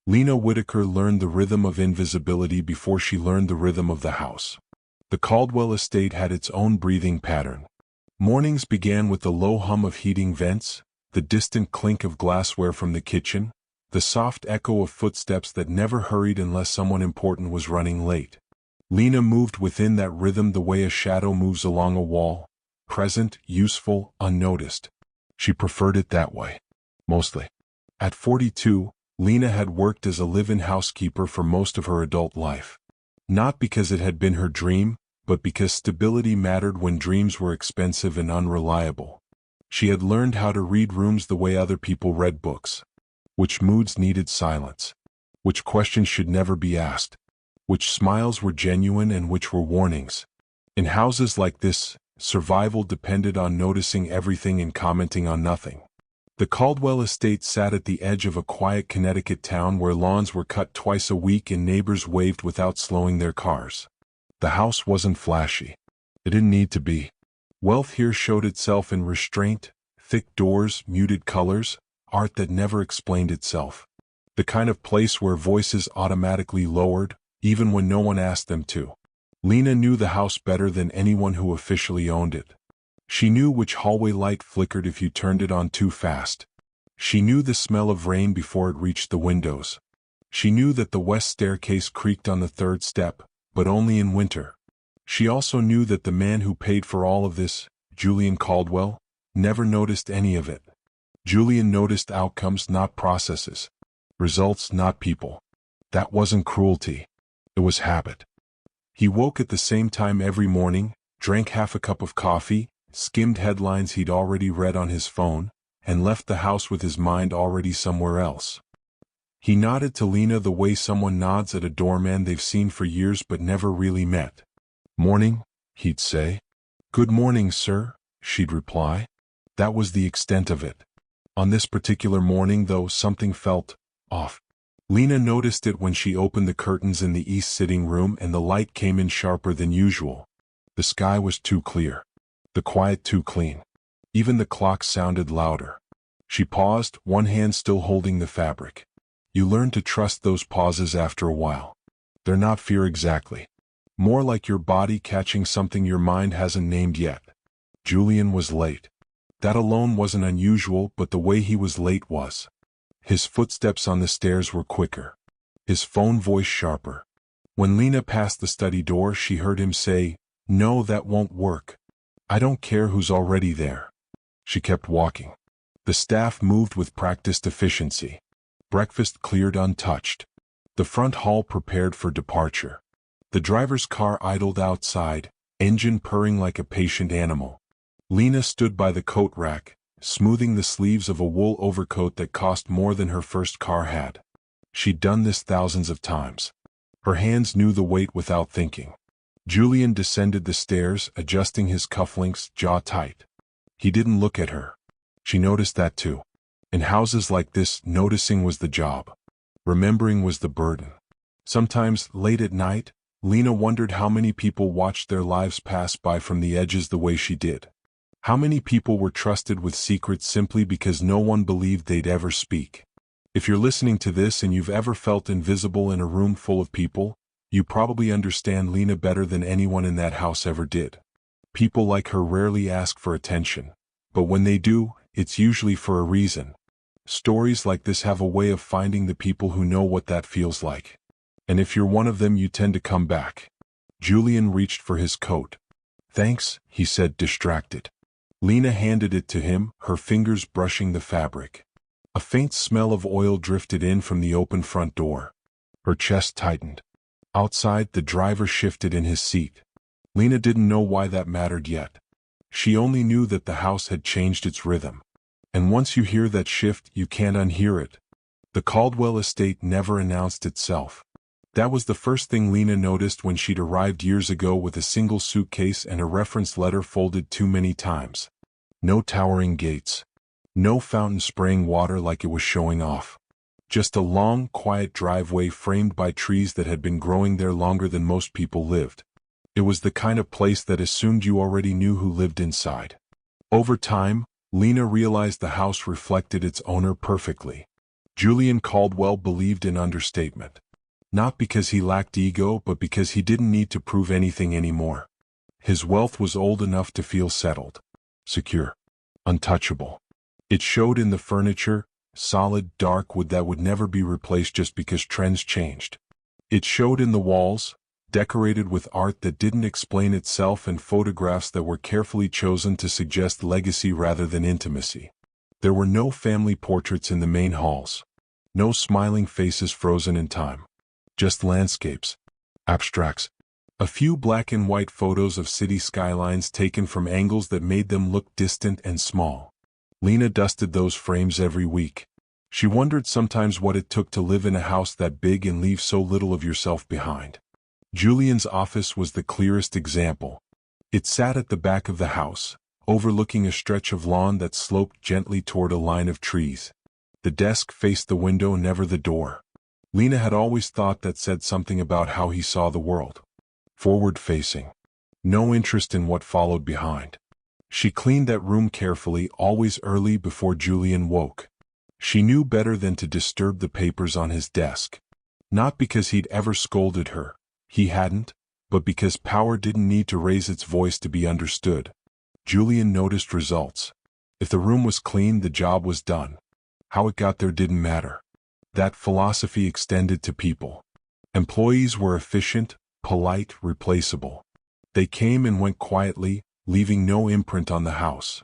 Lena Whitaker learned the rhythm of invisibility before she learned the rhythm of the house. The Caldwell estate had its own breathing pattern. Mornings began with the low hum of heating vents, the distant clink of glassware from the kitchen, the soft echo of footsteps that never hurried unless someone important was running late. Lena moved within that rhythm the way a shadow moves along a wall, present, useful, unnoticed. She preferred it that way. Mostly. At 42, Lena had worked as a live-in housekeeper for most of her adult life. Not because it had been her dream, but because stability mattered when dreams were expensive and unreliable. She had learned how to read rooms the way other people read books. Which moods needed silence. Which questions should never be asked. Which smiles were genuine and which were warnings. In houses like this, survival depended on noticing everything and commenting on nothing. The Caldwell estate sat at the edge of a quiet Connecticut town where lawns were cut twice a week and neighbors waved without slowing their cars. The house wasn't flashy. It didn't need to be. Wealth here showed itself in restraint, thick doors, muted colors, art that never explained itself. The kind of place where voices automatically lowered, even when no one asked them to. Lena knew the house better than anyone who officially owned it. She knew which hallway light flickered if you turned it on too fast. She knew the smell of rain before it reached the windows. She knew that the west staircase creaked on the third step, but only in winter. She also knew that the man who paid for all of this, Julian Caldwell, never noticed any of it. Julian noticed outcomes, not processes. Results, not people. That wasn't cruelty. It was habit. He woke at the same time every morning, drank half a cup of coffee, skimmed headlines he'd already read on his phone, and left the house with his mind already somewhere else. He nodded to Lena the way someone nods at a doorman they've seen for years but never really met. "Morning," he'd say. "Good morning, sir," she'd reply. That was the extent of it. On this particular morning, though, something felt off. Lena noticed it when she opened the curtains in the east sitting room and the light came in sharper than usual. The sky was too clear. The quiet too clean. Even the clock sounded louder. She paused, one hand still holding the fabric. You learn to trust those pauses after a while. They're not fear exactly. More like your body catching something your mind hasn't named yet. Julian was late. That alone wasn't unusual, but the way he was late was. His footsteps on the stairs were quicker. His phone voice sharper. When Lena passed the study door, she heard him say, "No, that won't work. I don't care who's already there." She kept walking. The staff moved with practiced efficiency. Breakfast cleared untouched. The front hall prepared for departure. The driver's car idled outside, engine purring like a patient animal. Lena stood by the coat rack, smoothing the sleeves of a wool overcoat that cost more than her first car had. She'd done this thousands of times. Her hands knew the weight without thinking. Julian descended the stairs, adjusting his cufflinks, jaw tight. He didn't look at her. She noticed that too. In houses like this, noticing was the job. Remembering was the burden. Sometimes, late at night, Lena wondered how many people watched their lives pass by from the edges the way she did. How many people were trusted with secrets simply because no one believed they'd ever speak. If you're listening to this and you've ever felt invisible in a room full of people, you probably understand Lena better than anyone in that house ever did. People like her rarely ask for attention. But when they do, it's usually for a reason. Stories like this have a way of finding the people who know what that feels like. And if you're one of them, you tend to come back. Julian reached for his coat. "Thanks," he said, distracted. Lena handed it to him, her fingers brushing the fabric. A faint smell of oil drifted in from the open front door. Her chest tightened. Outside, the driver shifted in his seat. Lena didn't know why that mattered yet. She only knew that the house had changed its rhythm. And once you hear that shift, you can't unhear it. The Caldwell estate never announced itself. That was the first thing Lena noticed when she'd arrived years ago with a single suitcase and a reference letter folded too many times. No towering gates. No fountain spraying water like it was showing off. Just a long, quiet driveway framed by trees that had been growing there longer than most people lived. It was the kind of place that assumed you already knew who lived inside. Over time, Lena realized the house reflected its owner perfectly. Julian Caldwell believed in understatement. Not because he lacked ego, but because he didn't need to prove anything anymore. His wealth was old enough to feel settled, secure, untouchable. It showed in the furniture, solid, dark wood that would never be replaced just because trends changed. It showed in the walls, decorated with art that didn't explain itself and photographs that were carefully chosen to suggest legacy rather than intimacy. There were no family portraits in the main halls. No smiling faces frozen in time. Just landscapes, abstracts. A few black and white photos of city skylines taken from angles that made them look distant and small. Lena dusted those frames every week. She wondered sometimes what it took to live in a house that big and leave so little of yourself behind. Julian's office was the clearest example. It sat at the back of the house, overlooking a stretch of lawn that sloped gently toward a line of trees. The desk faced the window, never the door. Lena had always thought that said something about how he saw the world. Forward-facing. No interest in what followed behind. She cleaned that room carefully, always early before Julian woke. She knew better than to disturb the papers on his desk. Not because he'd ever scolded her. He hadn't, but because power didn't need to raise its voice to be understood. Julian noticed results. If the room was clean, the job was done. How it got there didn't matter. That philosophy extended to people. Employees were efficient, polite, replaceable. They came and went quietly, leaving no imprint on the house.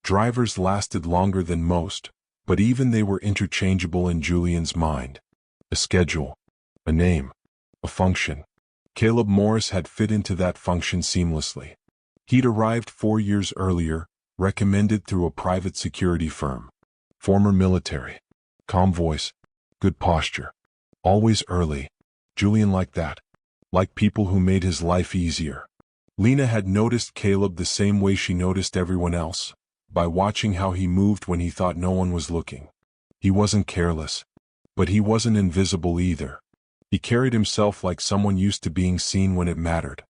Drivers lasted longer than most, but even they were interchangeable in Julian's mind. A schedule, a name, a function. Caleb Morris had fit into that function seamlessly. He'd arrived 4 years earlier, recommended through a private security firm. Former military. Calm voice. Good posture. Always early. Julian liked that. Like people who made his life easier. Lena had noticed Caleb the same way she noticed everyone else, by watching how he moved when he thought no one was looking. He wasn't careless, but he wasn't invisible either. He carried himself like someone used to being seen when it mattered.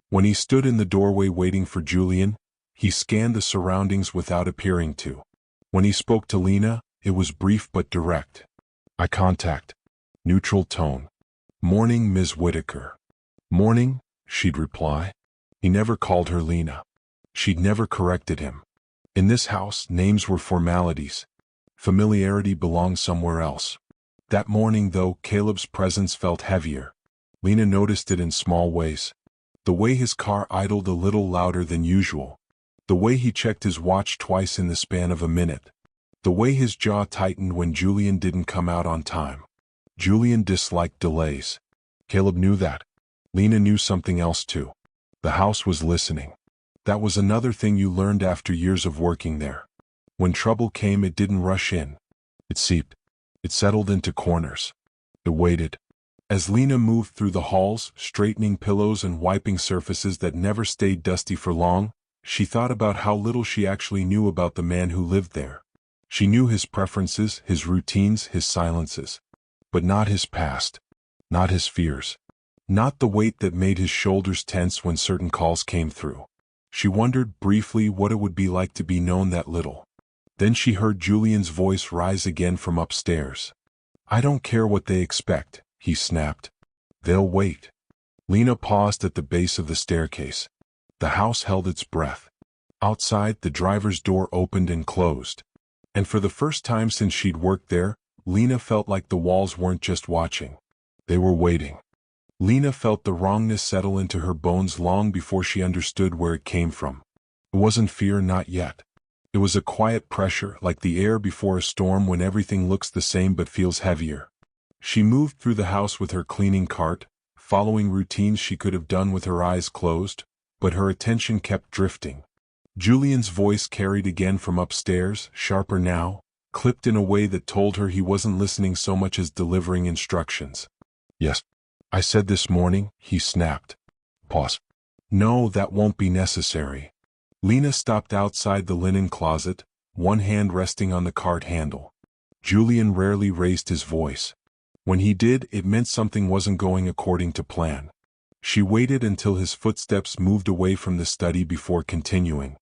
When he stood in the doorway waiting for Julian, he scanned the surroundings without appearing to. When he spoke to Lena, it was brief but direct. Eye contact. Neutral tone. "Morning, Ms. Whitaker." "Morning," she'd reply. He never called her Lena. She'd never corrected him. In this house, names were formalities. Familiarity belonged somewhere else. That morning, though, Caleb's presence felt heavier. Lena noticed it in small ways. The way his car idled a little louder than usual. The way he checked his watch twice in the span of a minute. The way his jaw tightened when Julian didn't come out on time. Julian disliked delays. Caleb knew that. Lena knew something else too. The house was listening. That was another thing you learned after years of working there. When trouble came, it didn't rush in. It seeped. It settled into corners. It waited. As Lena moved through the halls, straightening pillows and wiping surfaces that never stayed dusty for long, she thought about how little she actually knew about the man who lived there. She knew his preferences, his routines, his silences. But not his past. Not his fears. Not the weight that made his shoulders tense when certain calls came through. She wondered briefly what it would be like to be known that little. Then she heard Julian's voice rise again from upstairs. "I don't care what they expect," he snapped. "They'll wait." Lena paused at the base of the staircase. The house held its breath. Outside, the driver's door opened and closed. And for the first time since she'd worked there, Lena felt like the walls weren't just watching. They were waiting. Lena felt the wrongness settle into her bones long before she understood where it came from. It wasn't fear, not yet. It was a quiet pressure, like the air before a storm when everything looks the same but feels heavier. She moved through the house with her cleaning cart, following routines she could have done with her eyes closed, but her attention kept drifting. Julian's voice carried again from upstairs, sharper now, clipped in a way that told her he wasn't listening so much as delivering instructions. "Yes, I said this morning," he snapped. Pause. "No, that won't be necessary." Lena stopped outside the linen closet, one hand resting on the cart handle. Julian rarely raised his voice. When he did, it meant something wasn't going according to plan. She waited until his footsteps moved away from the study before continuing.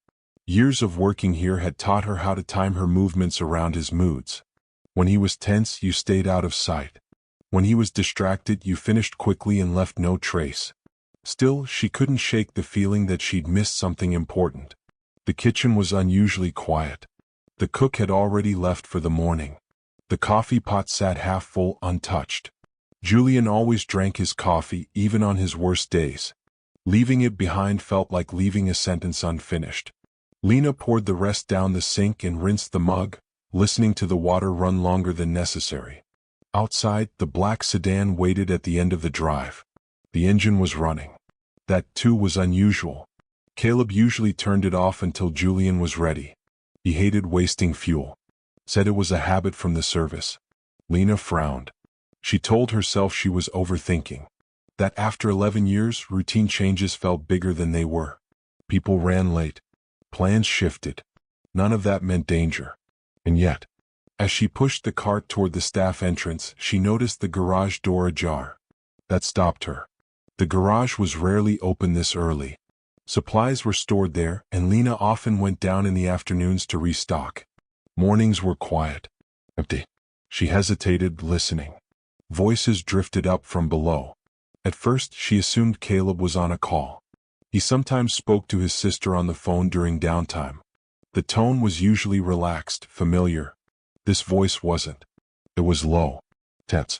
Years of working here had taught her how to time her movements around his moods. When he was tense, you stayed out of sight. When he was distracted, you finished quickly and left no trace. Still, she couldn't shake the feeling that she'd missed something important. The kitchen was unusually quiet. The cook had already left for the morning. The coffee pot sat half full, untouched. Julian always drank his coffee, even on his worst days. Leaving it behind felt like leaving a sentence unfinished. Lena poured the rest down the sink and rinsed the mug, listening to the water run longer than necessary. Outside, the black sedan waited at the end of the drive. The engine was running. That, too, was unusual. Caleb usually turned it off until Julian was ready. He hated wasting fuel. Said it was a habit from the service. Lena frowned. She told herself she was overthinking. That after 11 years, routine changes felt bigger than they were. People ran late. Plans shifted. None of that meant danger. And yet, as she pushed the cart toward the staff entrance, she noticed the garage door ajar. That stopped her. The garage was rarely open this early. Supplies were stored there, and Lena often went down in the afternoons to restock. Mornings were quiet. Empty. She hesitated, listening. Voices drifted up from below. At first, she assumed Caleb was on a call. He sometimes spoke to his sister on the phone during downtime. The tone was usually relaxed, familiar. This voice wasn't. It was low, tense,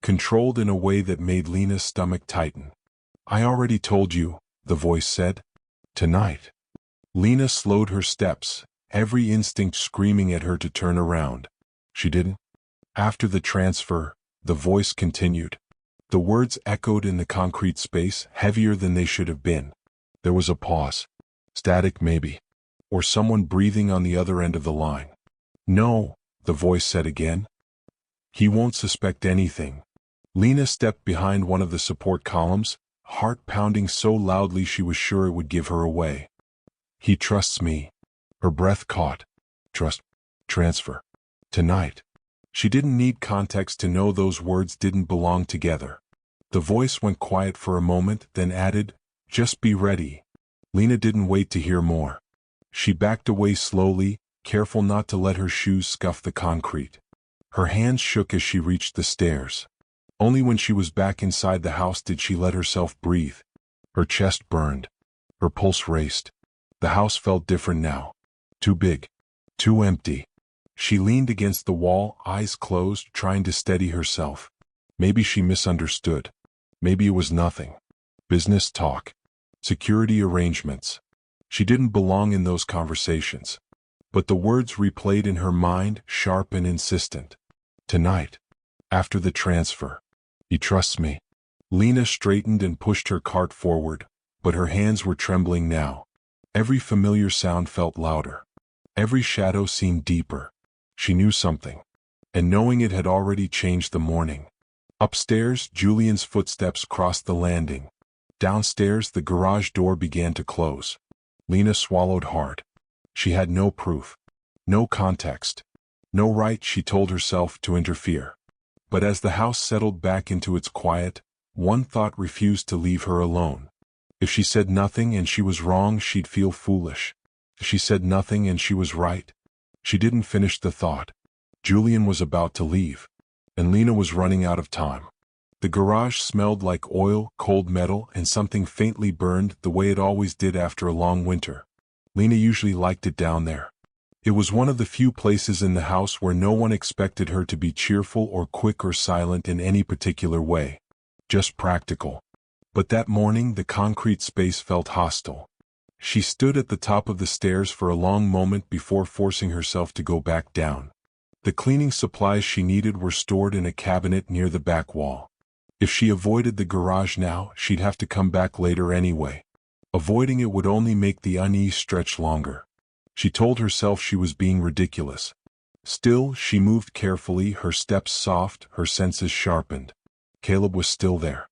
controlled in a way that made Lena's stomach tighten. "I already told you," the voice said. "Tonight." Lena slowed her steps, every instinct screaming at her to turn around. She didn't. After the transfer, the voice continued. The words echoed in the concrete space, heavier than they should have been. There was a pause. Static maybe. Or someone breathing on the other end of the line. "No," the voice said again. "He won't suspect anything." Lena stepped behind one of the support columns, heart pounding so loudly she was sure it would give her away. "He trusts me." Her breath caught. Trust. Transfer. Tonight. She didn't need context to know those words didn't belong together. The voice went quiet for a moment, then added, "Just be ready." Lena didn't wait to hear more. She backed away slowly, careful not to let her shoes scuff the concrete. Her hands shook as she reached the stairs. Only when she was back inside the house did she let herself breathe. Her chest burned. Her pulse raced. The house felt different now. Too big. Too empty. She leaned against the wall, eyes closed, trying to steady herself. Maybe she misunderstood. Maybe it was nothing. Business talk. Security arrangements. She didn't belong in those conversations. But the words replayed in her mind, sharp and insistent. Tonight. After the transfer. He trusts me. Lena straightened and pushed her cart forward, but her hands were trembling now. Every familiar sound felt louder. Every shadow seemed deeper. She knew something. And knowing it had already changed the morning. Upstairs, Julian's footsteps crossed the landing. Downstairs, the garage door began to close. Lena swallowed hard. She had no proof. No context. No right, she told herself, to interfere. But as the house settled back into its quiet, one thought refused to leave her alone. If she said nothing and she was wrong, she'd feel foolish. If she said nothing and she was right. She didn't finish the thought. Julian was about to leave. And Lena was running out of time. The garage smelled like oil, cold metal, and something faintly burned, the way it always did after a long winter. Lena usually liked it down there. It was one of the few places in the house where no one expected her to be cheerful or quick or silent in any particular way. Just practical. But that morning the concrete space felt hostile. She stood at the top of the stairs for a long moment before forcing herself to go back down. The cleaning supplies she needed were stored in a cabinet near the back wall. If she avoided the garage now, she'd have to come back later anyway. Avoiding it would only make the unease stretch longer. She told herself she was being ridiculous. Still, she moved carefully, her steps soft, her senses sharpened. Caleb was still there.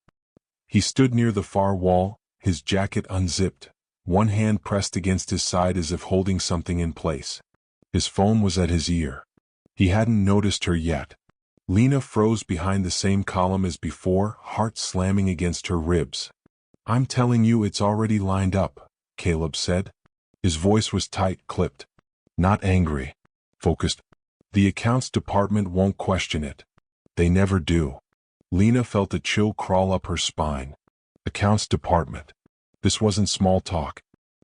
He stood near the far wall, his jacket unzipped, one hand pressed against his side as if holding something in place. His phone was at his ear. He hadn't noticed her yet. Lena froze behind the same column as before, heart slamming against her ribs. "I'm telling you, it's already lined up," Caleb said. His voice was tight, clipped. Not angry. Focused. The accounts department won't question it. They never do. Lena felt a chill crawl up her spine. Accounts department. This wasn't small talk.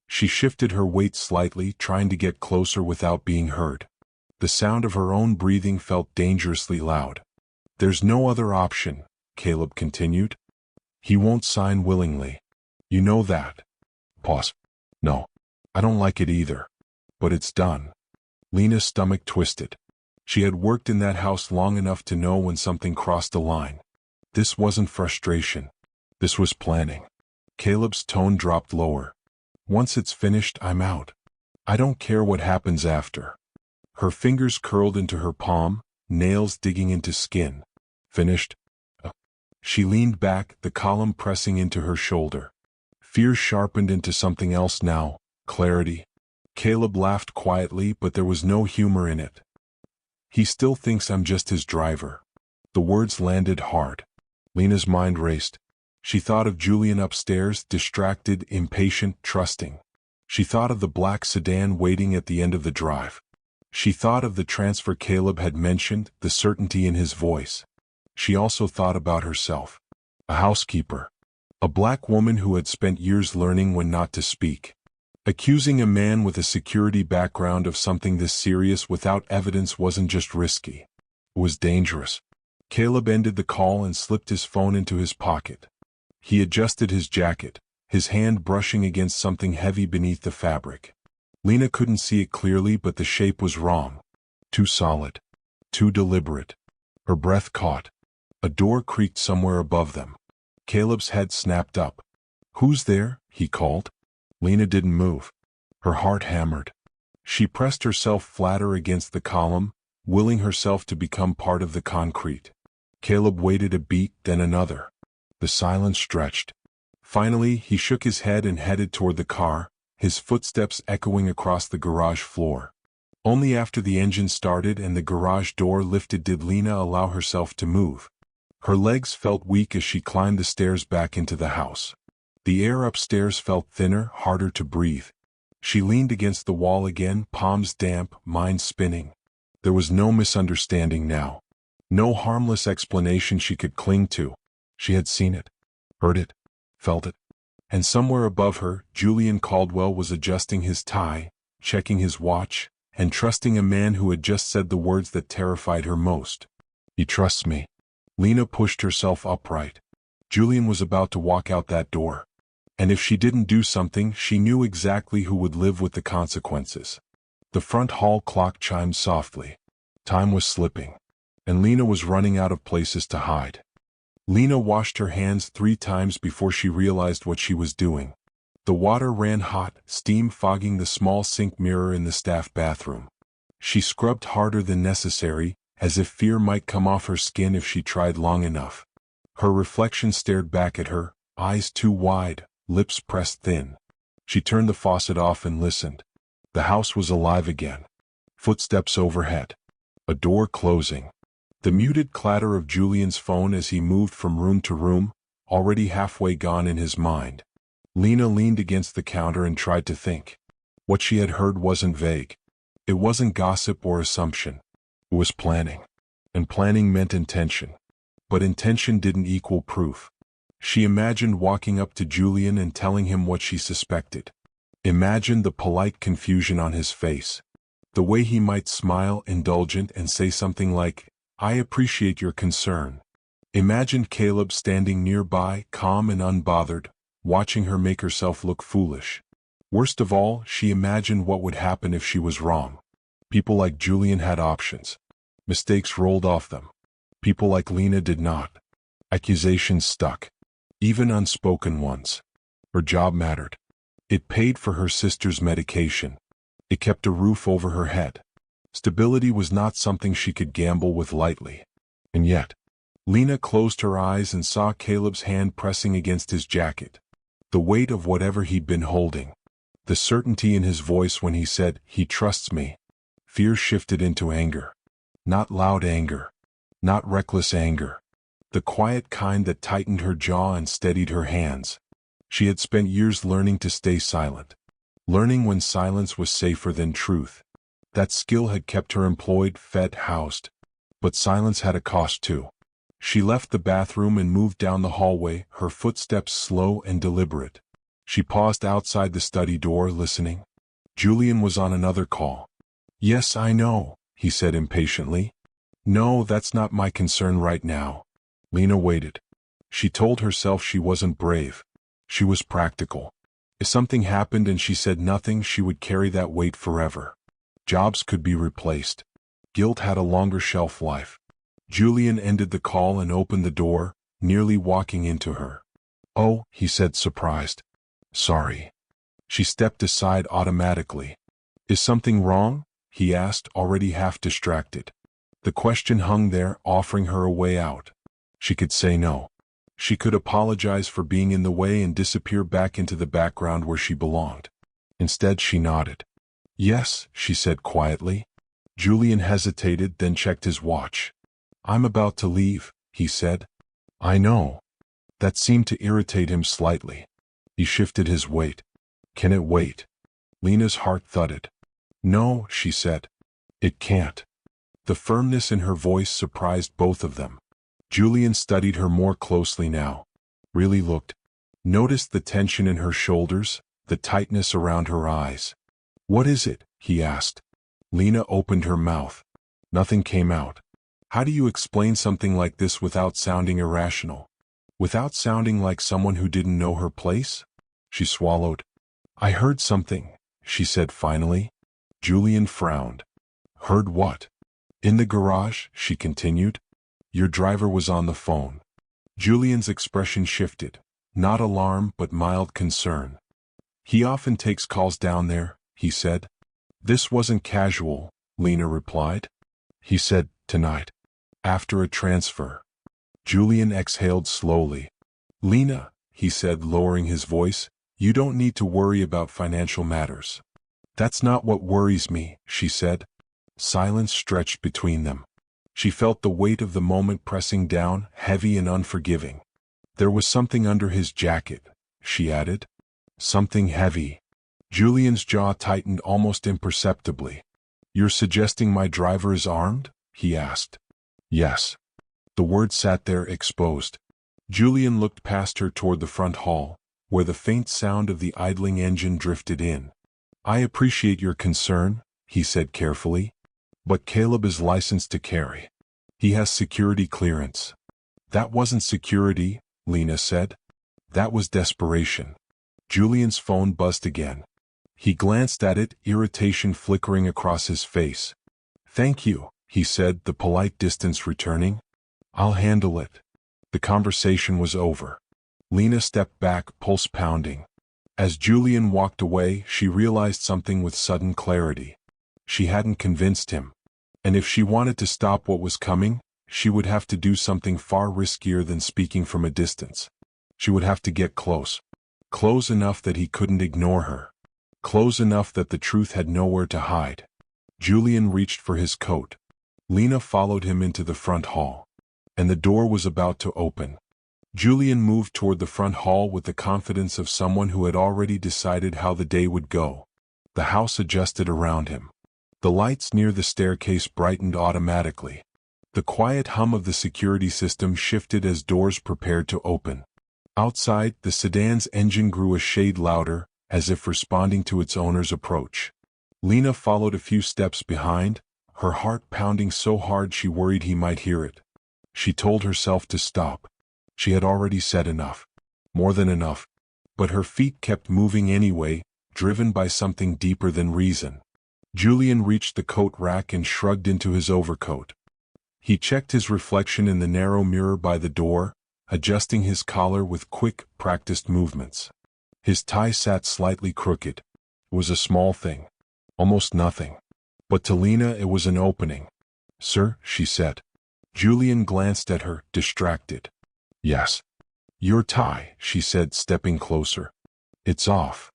She shifted her weight slightly, trying to get closer without being heard. The sound of her own breathing felt dangerously loud. There's no other option, Caleb continued. He won't sign willingly. You know that. Pause. No. I don't like it either. But it's done. Lena's stomach twisted. She had worked in that house long enough to know when something crossed a line. This wasn't frustration. This was planning. Caleb's tone dropped lower. Once it's finished, I'm out. I don't care what happens after. Her fingers curled into her palm, nails digging into skin. Finished? She leaned back, the column pressing into her shoulder. Fear sharpened into something else now, clarity. Caleb laughed quietly, but there was no humor in it. He still thinks I'm just his driver. The words landed hard. Lena's mind raced. She thought of Julian upstairs, distracted, impatient, trusting. She thought of the black sedan waiting at the end of the drive. She thought of the transfer Caleb had mentioned, the certainty in his voice. She also thought about herself. A housekeeper. A black woman who had spent years learning when not to speak. Accusing a man with a security background of something this serious without evidence wasn't just risky. It was dangerous. Caleb ended the call and slipped his phone into his pocket. He adjusted his jacket, his hand brushing against something heavy beneath the fabric. Lena couldn't see it clearly, but the shape was wrong. Too solid. Too deliberate. Her breath caught. A door creaked somewhere above them. Caleb's head snapped up. Who's there? He called. Lena didn't move. Her heart hammered. She pressed herself flatter against the column, willing herself to become part of the concrete. Caleb waited a beat, then another. The silence stretched. Finally, he shook his head and headed toward the car, his footsteps echoing across the garage floor. Only after the engine started and the garage door lifted did Lena allow herself to move. Her legs felt weak as she climbed the stairs back into the house. The air upstairs felt thinner, harder to breathe. She leaned against the wall again, palms damp, mind spinning. There was no misunderstanding now. No harmless explanation she could cling to. She had seen it, heard it, felt it. And somewhere above her, Julian Caldwell was adjusting his tie, checking his watch, and trusting a man who had just said the words that terrified her most. He trusts me. Lena pushed herself upright. Julian was about to walk out that door. And if she didn't do something, she knew exactly who would live with the consequences. The front hall clock chimed softly. Time was slipping. And Lena was running out of places to hide. Lena washed her hands 3 times before she realized what she was doing. The water ran hot, steam fogging the small sink mirror in the staff bathroom. She scrubbed harder than necessary, as if fear might come off her skin if she tried long enough. Her reflection stared back at her, eyes too wide, lips pressed thin. She turned the faucet off and listened. The house was alive again. Footsteps overhead. A door closing. The muted clatter of Julian's phone as he moved from room to room, already halfway gone in his mind. Lena leaned against the counter and tried to think. What she had heard wasn't vague. It wasn't gossip or assumption. It was planning. And planning meant intention. But intention didn't equal proof. She imagined walking up to Julian and telling him what she suspected. Imagined the polite confusion on his face. The way he might smile, indulgent, and say something like, I appreciate your concern. Imagined Caleb standing nearby, calm and unbothered, watching her make herself look foolish. Worst of all, she imagined what would happen if she was wrong. People like Julian had options. Mistakes rolled off them. People like Lena did not. Accusations stuck. Even unspoken ones. Her job mattered. It paid for her sister's medication. It kept a roof over her head. Stability was not something she could gamble with lightly. And yet, Lena closed her eyes and saw Caleb's hand pressing against his jacket. The weight of whatever he'd been holding. The certainty in his voice when he said, he trusts me. Fear shifted into anger. Not loud anger. Not reckless anger. The quiet kind that tightened her jaw and steadied her hands. She had spent years learning to stay silent. Learning when silence was safer than truth. That skill had kept her employed, fed, housed. But silence had a cost too. She left the bathroom and moved down the hallway, her footsteps slow and deliberate. She paused outside the study door, listening. Julian was on another call. "Yes, I know," he said impatiently. "No, that's not my concern right now." Lena waited. She told herself she wasn't brave. She was practical. If something happened and she said nothing, she would carry that weight forever. Jobs could be replaced. Guilt had a longer shelf life. Julian ended the call and opened the door, nearly walking into her. "Oh," he said, surprised. "Sorry." She stepped aside automatically. "Is something wrong?" he asked, already half distracted. The question hung there, offering her a way out. She could say no. She could apologize for being in the way and disappear back into the background where she belonged. Instead, she nodded. "Yes," she said quietly. Julian hesitated, then checked his watch. "I'm about to leave," he said. "I know." That seemed to irritate him slightly. He shifted his weight. "Can it wait?" Lena's heart thudded. "No," she said. "It can't." The firmness in her voice surprised both of them. Julian studied her more closely now. Really looked. Noticed the tension in her shoulders, the tightness around her eyes. "What is it?" he asked. Lena opened her mouth. Nothing came out. How do you explain something like this without sounding irrational? Without sounding like someone who didn't know her place? She swallowed. "I heard something," she said finally. Julian frowned. "Heard what?" "In the garage," she continued. "Your driver was on the phone." Julian's expression shifted. Not alarm, but mild concern. "He often takes calls down there," he said. "This wasn't casual," Lena replied. "He said, tonight. After a transfer." Julian exhaled slowly. "Lena," he said, lowering his voice, "you don't need to worry about financial matters." "That's not what worries me," she said. Silence stretched between them. She felt the weight of the moment pressing down, heavy and unforgiving. "There was something under his jacket," she added. "Something heavy." Julian's jaw tightened almost imperceptibly. "You're suggesting my driver is armed?" he asked. "Yes." The word sat there exposed. Julian looked past her toward the front hall, where the faint sound of the idling engine drifted in. "I appreciate your concern," he said carefully. "But Caleb is licensed to carry. He has security clearance." "That wasn't security," Lena said. "That was desperation." Julian's phone buzzed again. He glanced at it, irritation flickering across his face. "Thank you," he said, the polite distance returning. "I'll handle it." The conversation was over. Lena stepped back, pulse pounding. As Julian walked away, she realized something with sudden clarity. She hadn't convinced him. And if she wanted to stop what was coming, she would have to do something far riskier than speaking from a distance. She would have to get close. Close enough that he couldn't ignore her. Close enough that the truth had nowhere to hide. Julian reached for his coat. Lena followed him into the front hall. And the door was about to open. Julian moved toward the front hall with the confidence of someone who had already decided how the day would go. The house adjusted around him. The lights near the staircase brightened automatically. The quiet hum of the security system shifted as doors prepared to open. Outside, the sedan's engine grew a shade louder, as if responding to its owner's approach. Lena followed a few steps behind, her heart pounding so hard she worried he might hear it. She told herself to stop. She had already said enough. More than enough. But her feet kept moving anyway, driven by something deeper than reason. Julian reached the coat rack and shrugged into his overcoat. He checked his reflection in the narrow mirror by the door, adjusting his collar with quick, practiced movements. His tie sat slightly crooked. It was a small thing. Almost nothing. But to Lena it was an opening. "Sir," she said. Julian glanced at her, distracted. "Yes." "Your tie," she said, stepping closer. "It's off."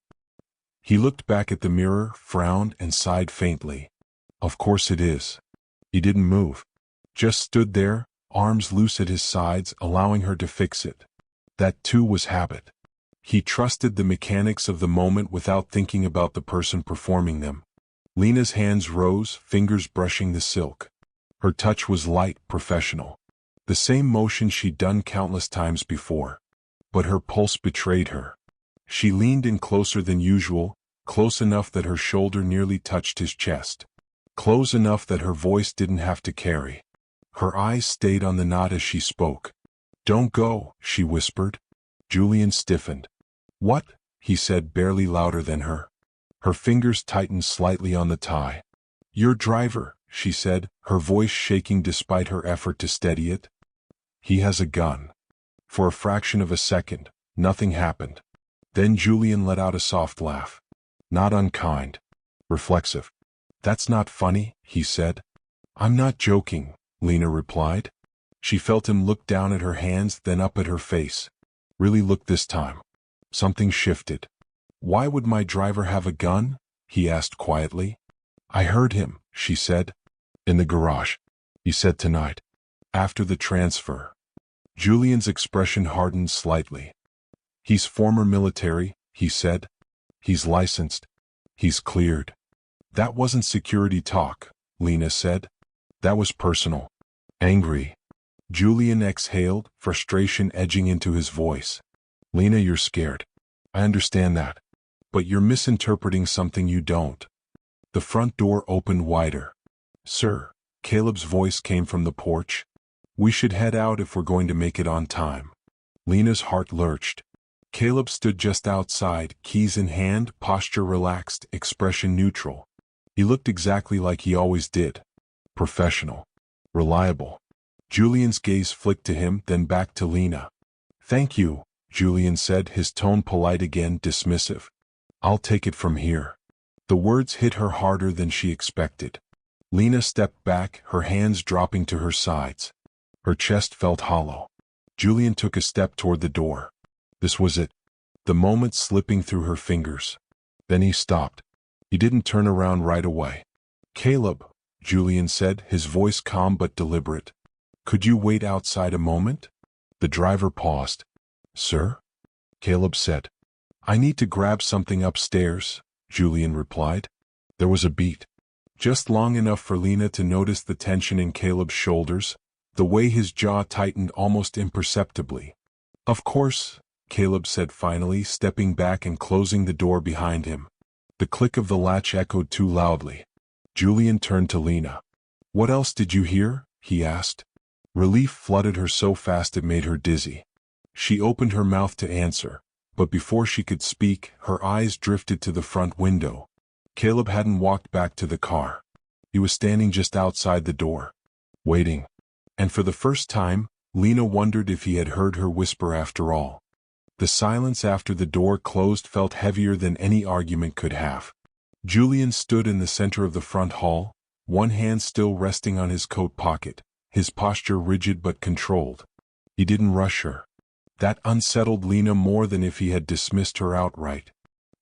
He looked back at the mirror, frowned, and sighed faintly. "Of course it is." He didn't move. Just stood there, arms loose at his sides, allowing her to fix it. That too was habit. He trusted the mechanics of the moment without thinking about the person performing them. Lena's hands rose, fingers brushing the silk. Her touch was light, professional. The same motion she'd done countless times before. But her pulse betrayed her. She leaned in closer than usual, close enough that her shoulder nearly touched his chest. Close enough that her voice didn't have to carry. Her eyes stayed on the knot as she spoke. "Don't go," she whispered. Julian stiffened. "What?" he said, barely louder than her. Her fingers tightened slightly on the tie. "Your driver," she said, her voice shaking despite her effort to steady it. "He has a gun." For a fraction of a second, nothing happened. Then Julian let out a soft laugh. Not unkind. Reflexive. "That's not funny," he said. "I'm not joking," Lena replied. She felt him look down at her hands, then up at her face. Really look this time. Something shifted. "Why would my driver have a gun?" he asked quietly. "I heard him," she said. "In the garage. He said tonight. After the transfer." Julian's expression hardened slightly. "He's former military," he said. "He's licensed. He's cleared." "That wasn't security talk," Lena said. "That was personal." "Angry." Julian exhaled, frustration edging into his voice. "Lena, you're scared. I understand that. But you're misinterpreting something you don't." The front door opened wider. "Sir," Caleb's voice came from the porch. "We should head out if we're going to make it on time." Lena's heart lurched. Caleb stood just outside, keys in hand, posture relaxed, expression neutral. He looked exactly like he always did. Professional. Reliable. Julian's gaze flicked to him, then back to Lena. "Thank you," Julian said, his tone polite again, dismissive. "I'll take it from here." The words hit her harder than she expected. Lena stepped back, her hands dropping to her sides. Her chest felt hollow. Julian took a step toward the door. This was it. The moment slipping through her fingers. Then he stopped. He didn't turn around right away. "Caleb," Julian said, his voice calm but deliberate. "Could you wait outside a moment?" The driver paused. "Sir?" Caleb said. "I need to grab something upstairs," Julian replied. There was a beat. Just long enough for Lena to notice the tension in Caleb's shoulders, the way his jaw tightened almost imperceptibly. "Of course," Caleb said finally, stepping back and closing the door behind him. The click of the latch echoed too loudly. Julian turned to Lena. "What else did you hear?" he asked. Relief flooded her so fast it made her dizzy. She opened her mouth to answer, but before she could speak, her eyes drifted to the front window. Caleb hadn't walked back to the car. He was standing just outside the door, waiting. And for the first time, Lena wondered if he had heard her whisper after all. The silence after the door closed felt heavier than any argument could have. Julian stood in the center of the front hall, one hand still resting on his coat pocket, his posture rigid but controlled. He didn't rush her. That unsettled Lena more than if he had dismissed her outright.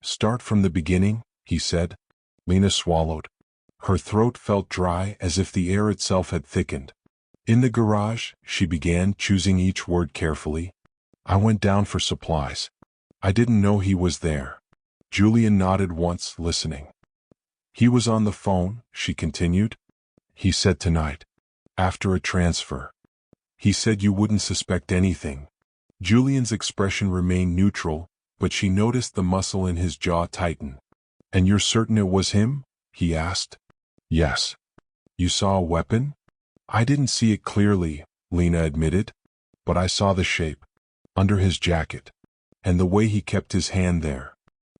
"Start from the beginning," he said. Lena swallowed. Her throat felt dry, as if the air itself had thickened. "In the garage," she began, choosing each word carefully. "I went down for supplies. I didn't know he was there." Julian nodded once, listening. "He was on the phone," she continued. "He said tonight. After a transfer. He said you wouldn't suspect anything." Julian's expression remained neutral, but she noticed the muscle in his jaw tighten. "And you're certain it was him?" he asked. "Yes." "You saw a weapon?" "I didn't see it clearly," Lena admitted. "But I saw the shape. Under his jacket. And the way he kept his hand there."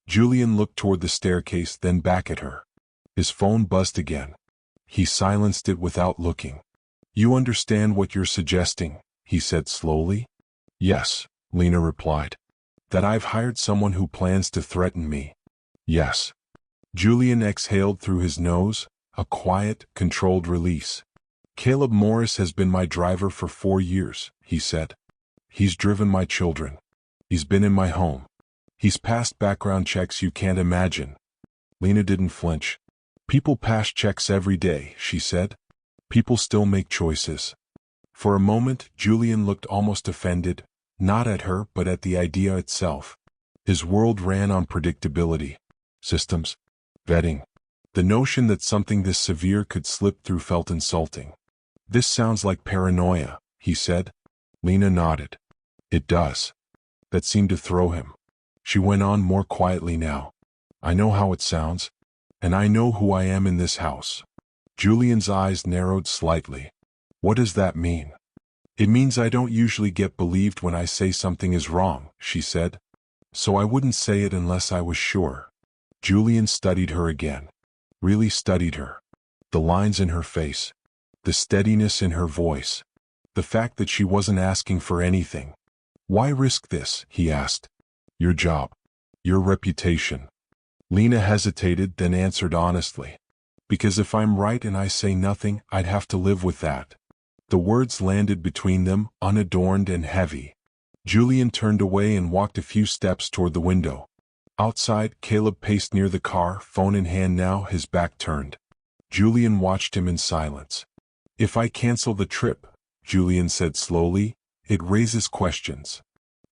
Julian looked toward the staircase, then back at her. His phone buzzed again. He silenced it without looking. "You understand what you're suggesting," he said slowly. "Yes," Lena replied. "That I've hired someone who plans to threaten me." "Yes." Julian exhaled through his nose, a quiet, controlled release. "Caleb Morris has been my driver for 4 years, he said. He's driven my children. He's been in my home. He's passed background checks you can't imagine." Lena didn't flinch. "People pass checks every day," she said. "People still make choices." For a moment, Julian looked almost offended, not at her but at the idea itself. His world ran on predictability. Systems. Vetting. The notion that something this severe could slip through felt insulting. "This sounds like paranoia," he said. Lena nodded. "It does." That seemed to throw him. She went on more quietly now. "I know how it sounds. And I know who I am in this house." Julian's eyes narrowed slightly. "What does that mean?" "It means I don't usually get believed when I say something is wrong," she said. "So I wouldn't say it unless I was sure." Julian studied her again. Really studied her. The lines in her face. The steadiness in her voice. The fact that she wasn't asking for anything. "Why risk this?" he asked. "Your job. Your reputation." Lena hesitated, then answered honestly. "Because if I'm right and I say nothing, I'd have to live with that." The words landed between them, unadorned and heavy. Julian turned away and walked a few steps toward the window. Outside, Caleb paced near the car, phone in hand now, his back turned. Julian watched him in silence. "If I cancel the trip," Julian said slowly, "it raises questions."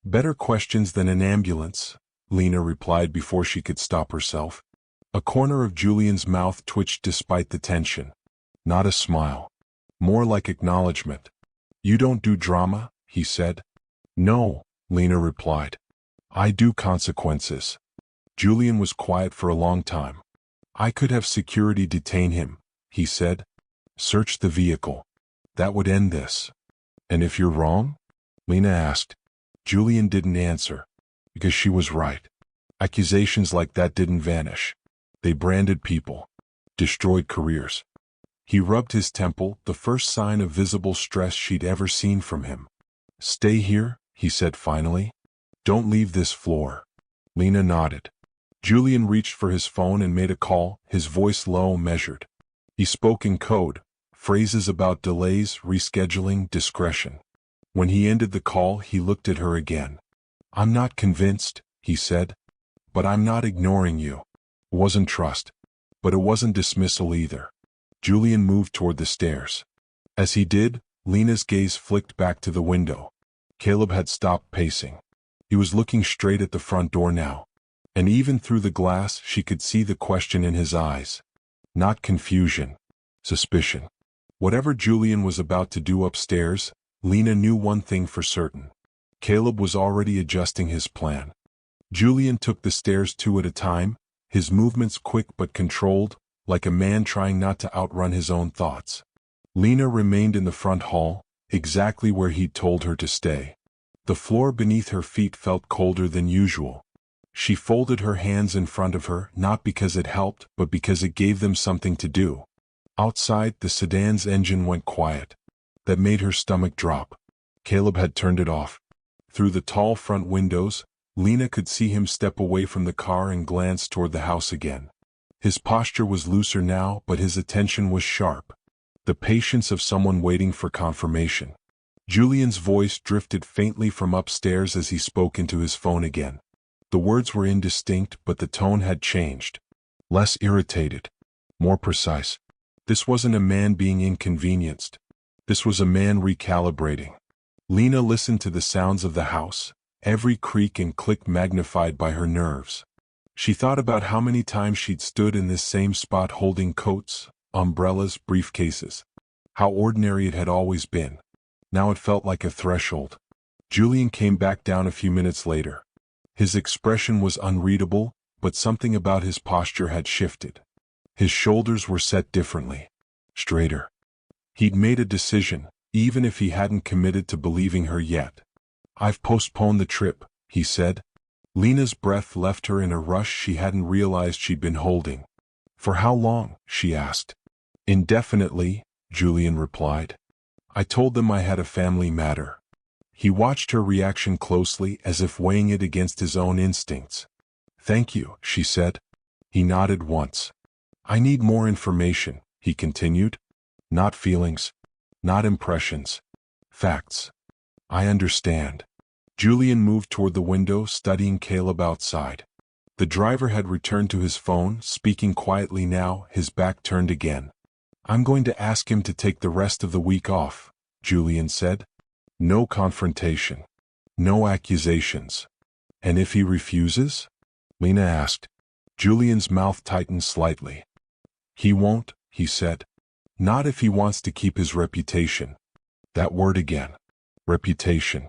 "Better questions than an ambulance," Lena replied before she could stop herself. A corner of Julian's mouth twitched despite the tension. Not a smile. More like acknowledgement. "You don't do drama?" he said. "No," Lena replied. "I do consequences." Julian was quiet for a long time. "I could have security detain him," he said. "Search the vehicle. That would end this." "And if you're wrong?" Lena asked. Julian didn't answer. Because she was right. Accusations like that didn't vanish. They branded people. Destroyed careers. He rubbed his temple, the first sign of visible stress she'd ever seen from him. "Stay here," he said finally. "Don't leave this floor." Lena nodded. Julian reached for his phone and made a call, his voice low, measured. He spoke in code, phrases about delays, rescheduling, discretion. When he ended the call, he looked at her again. "I'm not convinced," he said. "But I'm not ignoring you." It wasn't trust. But it wasn't dismissal either. Julian moved toward the stairs. As he did, Lena's gaze flicked back to the window. Caleb had stopped pacing. He was looking straight at the front door now. And even through the glass, she could see the question in his eyes. Not confusion. Suspicion. Whatever Julian was about to do upstairs, Lena knew one thing for certain. Caleb was already adjusting his plan. Julian took the stairs two at a time, his movements quick but controlled, like a man trying not to outrun his own thoughts. Lena remained in the front hall, exactly where he'd told her to stay. The floor beneath her feet felt colder than usual. She folded her hands in front of her, not because it helped, but because it gave them something to do. Outside, the sedan's engine went quiet. That made her stomach drop. Caleb had turned it off. Through the tall front windows, Lena could see him step away from the car and glance toward the house again. His posture was looser now, but his attention was sharp. The patience of someone waiting for confirmation. Julian's voice drifted faintly from upstairs as he spoke into his phone again. The words were indistinct, but the tone had changed. Less irritated. More precise. This wasn't a man being inconvenienced. This was a man recalibrating. Lena listened to the sounds of the house, every creak and click magnified by her nerves. She thought about how many times she'd stood in this same spot holding coats, umbrellas, briefcases. How ordinary it had always been. Now it felt like a threshold. Julian came back down a few minutes later. His expression was unreadable, but something about his posture had shifted. His shoulders were set differently. Straighter. He'd made a decision, even if he hadn't committed to believing her yet. "I've postponed the trip," he said. Lena's breath left her in a rush she hadn't realized she'd been holding. "For how long?" she asked. "Indefinitely," Julian replied. "I told them I had a family matter." He watched her reaction closely, as if weighing it against his own instincts. "Thank you," she said. He nodded once. "I need more information," he continued. "Not feelings. Not impressions. Facts." "I understand." Julian moved toward the window, studying Caleb outside. The driver had returned to his phone, speaking quietly now, his back turned again. "I'm going to ask him to take the rest of the week off," Julian said. "No confrontation. No accusations." "And if he refuses?" Lena asked. Julian's mouth tightened slightly. He won't, he said. Not if he wants to keep his reputation. That word again. Reputation.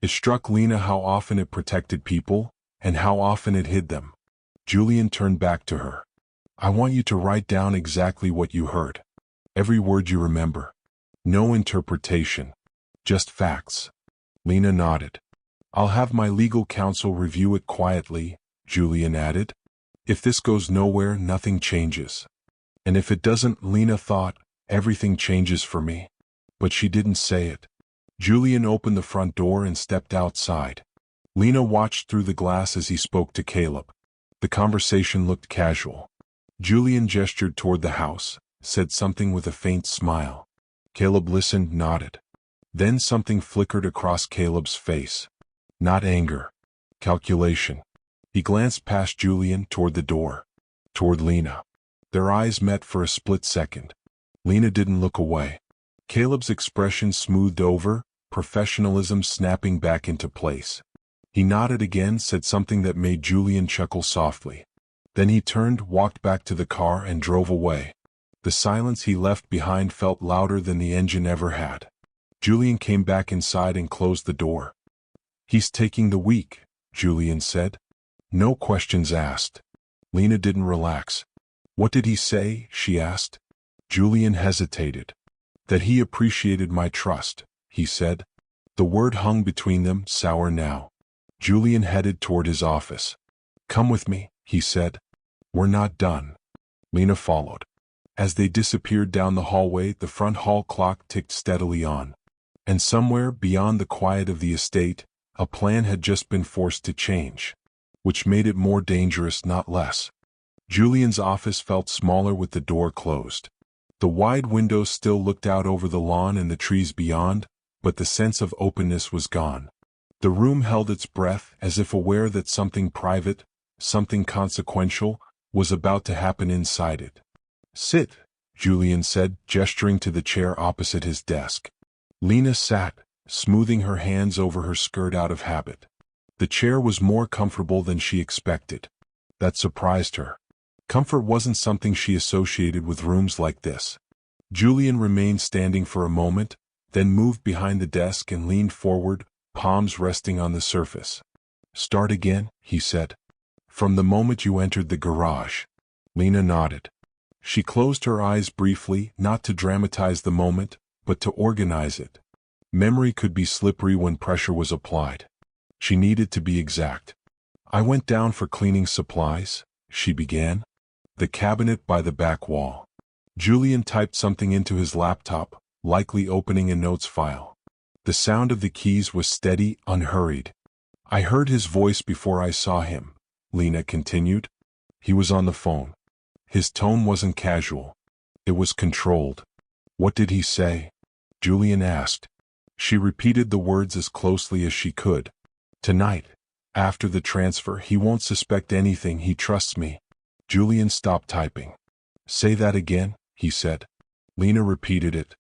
It struck Lena how often it protected people, and how often it hid them. Julian turned back to her. I want you to write down exactly what you heard. Every word you remember. No interpretation. Just facts. Lena nodded. I'll have my legal counsel review it quietly, Julian added. If this goes nowhere, nothing changes. And if it doesn't, Lena thought, everything changes for me. But she didn't say it. Julian opened the front door and stepped outside. Lena watched through the glass as he spoke to Caleb. The conversation looked casual. Julian gestured toward the house, said something with a faint smile. Caleb listened, nodded. Then something flickered across Caleb's face. Not anger. Calculation. He glanced past Julian toward the door. Toward Lena. Their eyes met for a split second. Lena didn't look away. Caleb's expression smoothed over, professionalism snapping back into place. He nodded again, said something that made Julian chuckle softly. Then he turned, walked back to the car and drove away. The silence he left behind felt louder than the engine ever had. Julian came back inside and closed the door. He's taking the week, Julian said. No questions asked. Lena didn't relax. What did he say? She asked. Julian hesitated. That he appreciated my trust, he said. The word hung between them, sour now. Julian headed toward his office. Come with me, he said. We're not done. Lena followed. As they disappeared down the hallway, the front hall clock ticked steadily on. And somewhere beyond the quiet of the estate, a plan had just been forced to change, which made it more dangerous, not less. Julian's office felt smaller with the door closed. The wide windows still looked out over the lawn and the trees beyond, but the sense of openness was gone. The room held its breath, as if aware that something private, something consequential, was about to happen inside it. Sit, Julian said, gesturing to the chair opposite his desk. Lena sat, smoothing her hands over her skirt out of habit. The chair was more comfortable than she expected. That surprised her. Comfort wasn't something she associated with rooms like this. Julian remained standing for a moment, then moved behind the desk and leaned forward, palms resting on the surface. Start again, he said. From the moment you entered the garage. Lena nodded. She closed her eyes briefly, not to dramatize the moment, but to organize it. Memory could be slippery when pressure was applied. She needed to be exact. I went down for cleaning supplies, she began. The cabinet by the back wall. Julian typed something into his laptop, likely opening a notes file. The sound of the keys was steady, unhurried. I heard his voice before I saw him, Lena continued. He was on the phone. His tone wasn't casual. It was controlled. What did he say? Julian asked. She repeated the words as closely as she could. Tonight, after the transfer, he won't suspect anything. He trusts me. Julian stopped typing. Say that again, he said. Lena repeated it.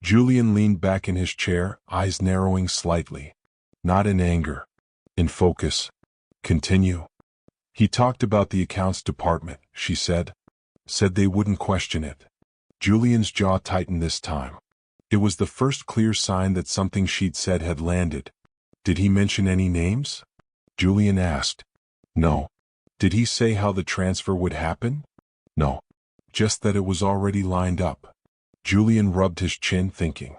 Julian leaned back in his chair, eyes narrowing slightly. Not in anger. In focus. Continue. He talked about the accounts department, she said. Said they wouldn't question it. Julian's jaw tightened this time. It was the first clear sign that something she'd said had landed. Did he mention any names? Julian asked. No. Did he say how the transfer would happen? No. Just that it was already lined up. Julian rubbed his chin, thinking.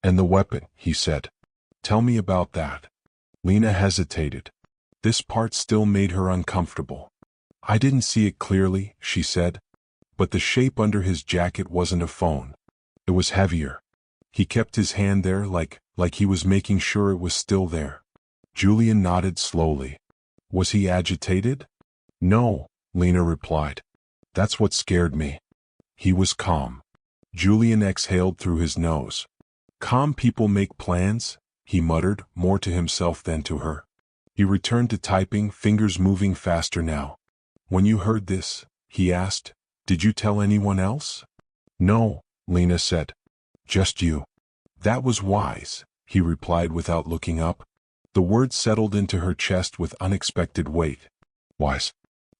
And the weapon, he said. Tell me about that. Lena hesitated. This part still made her uncomfortable. I didn't see it clearly, she said. But the shape under his jacket wasn't a phone. It was heavier. He kept his hand there like he was making sure it was still there. Julian nodded slowly. Was he agitated? No, Lena replied. That's what scared me. He was calm. Julian exhaled through his nose. Calm people make plans, he muttered, more to himself than to her. He returned to typing, fingers moving faster now. When you heard this, he asked, did you tell anyone else? No, Lena said. Just you. That was wise, he replied without looking up. The words settled into her chest with unexpected weight. Wise.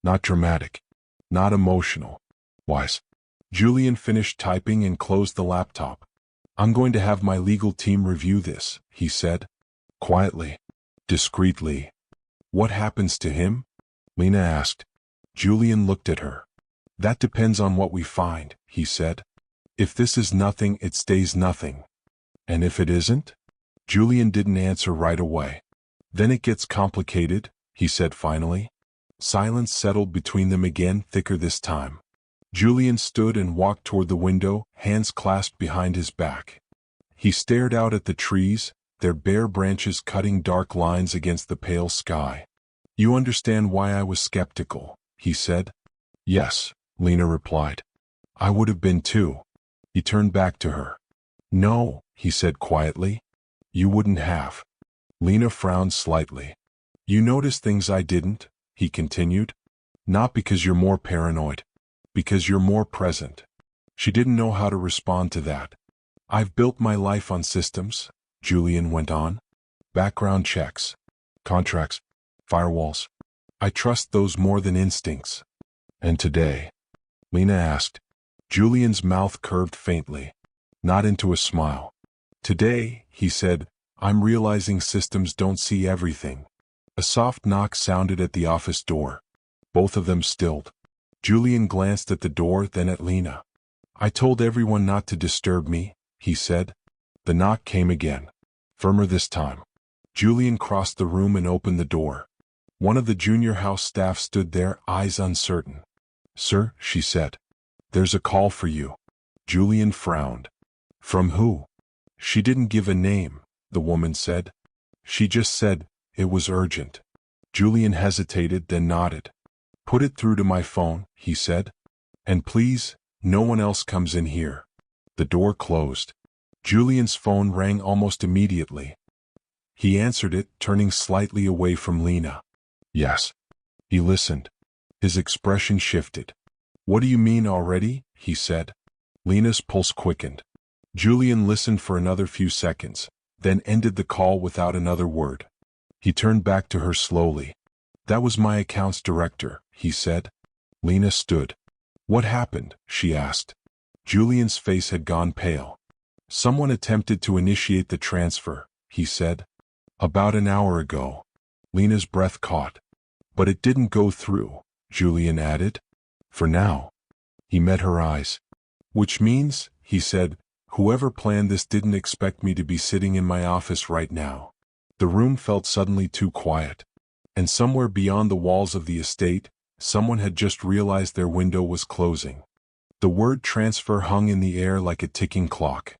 Not dramatic. Not emotional. Wise. Julian finished typing and closed the laptop. I'm going to have my legal team review this, he said. Quietly. Discreetly. What happens to him? Lena asked. Julian looked at her. That depends on what we find, he said. If this is nothing, it stays nothing. And if it isn't? Julian didn't answer right away. Then it gets complicated, he said finally. Silence settled between them again, thicker this time. Julian stood and walked toward the window, hands clasped behind his back. He stared out at the trees, their bare branches cutting dark lines against the pale sky. You understand why I was skeptical, he said. Yes, Lena replied. I would have been too. He turned back to her. No, he said quietly. You wouldn't have. Lena frowned slightly. You noticed things I didn't, he continued. Not because you're more paranoid. Because you're more present. She didn't know how to respond to that. I've built my life on systems, Julian went on. Background checks. Contracts. Firewalls. I trust those more than instincts. And today? Lena asked. Julian's mouth curved faintly. Not into a smile. Today, he said, I'm realizing systems don't see everything. A soft knock sounded at the office door. Both of them stilled. Julian glanced at the door, then at Lena. I told everyone not to disturb me, he said. The knock came again. Firmer this time. Julian crossed the room and opened the door. One of the junior house staff stood there, eyes uncertain. Sir, she said. There's a call for you. Julian frowned. From who? She didn't give a name, the woman said. She just said, it was urgent. Julian hesitated, then nodded. Put it through to my phone, he said. And please, no one else comes in here. The door closed. Julian's phone rang almost immediately. He answered it, turning slightly away from Lena. Yes. He listened. His expression shifted. What do you mean already? He said. Lena's pulse quickened. Julian listened for another few seconds, then ended the call without another word. He turned back to her slowly. That was my accounts director, he said. Lena stood. What happened? She asked. Julian's face had gone pale. Someone attempted to initiate the transfer, he said. About an hour ago. Lena's breath caught. But it didn't go through, Julian added. For now. He met her eyes. Which means, he said, whoever planned this didn't expect me to be sitting in my office right now. The room felt suddenly too quiet. And somewhere beyond the walls of the estate, someone had just realized their window was closing. The word transfer hung in the air like a ticking clock.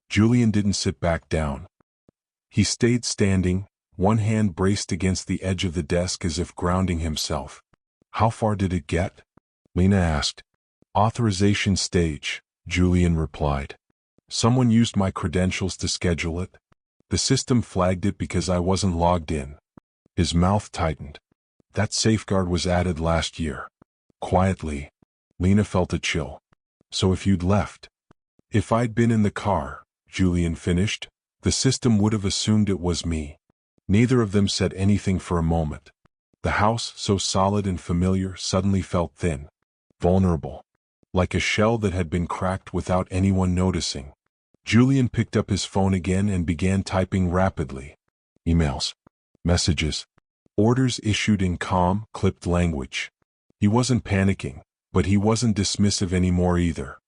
Julian didn't sit back down. He stayed standing, one hand braced against the edge of the desk as if grounding himself. How far did it get? Lena asked. Authorization stage, Julian replied. Someone used my credentials to schedule it. The system flagged it because I wasn't logged in. His mouth tightened. That safeguard was added last year. Quietly, Lena felt a chill. So if you'd left. If I'd been in the car, Julian finished, the system would have assumed it was me. Neither of them said anything for a moment. The house, so solid and familiar, suddenly felt thin. Vulnerable. Like a shell that had been cracked without anyone noticing. Julian picked up his phone again and began typing rapidly. Emails. Messages. Orders issued in calm, clipped language. He wasn't panicking, but he wasn't dismissive anymore either.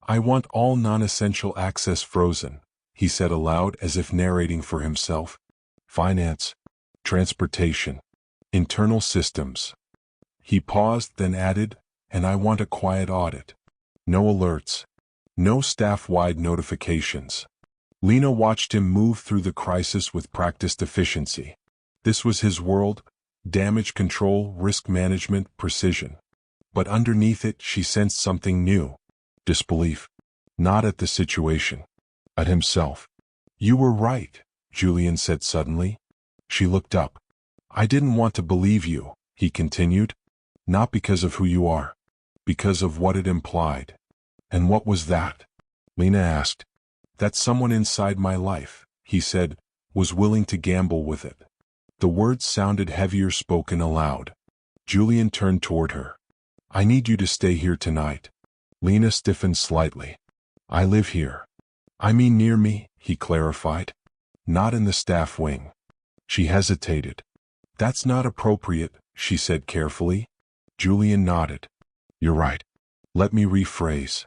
I want all non-essential access frozen, he said aloud as if narrating for himself. Finance. Transportation. Internal systems. He paused, then added, and I want a quiet audit. No alerts. No staff-wide notifications. Lena watched him move through the crisis with practiced efficiency. This was his world, damage control, risk management, precision. But underneath it, she sensed something new. Disbelief. Not at the situation. At himself. You were right, Julian said suddenly. She looked up. I didn't want to believe you, he continued. Not because of who you are. Because of what it implied. And what was that? Lena asked. That someone inside my life, he said, was willing to gamble with it. The words sounded heavier spoken aloud. Julian turned toward her. I need you to stay here tonight. Lena stiffened slightly. I live here. I mean near me, he clarified. Not in the staff wing. She hesitated. That's not appropriate, she said carefully. Julian nodded. You're right. Let me rephrase.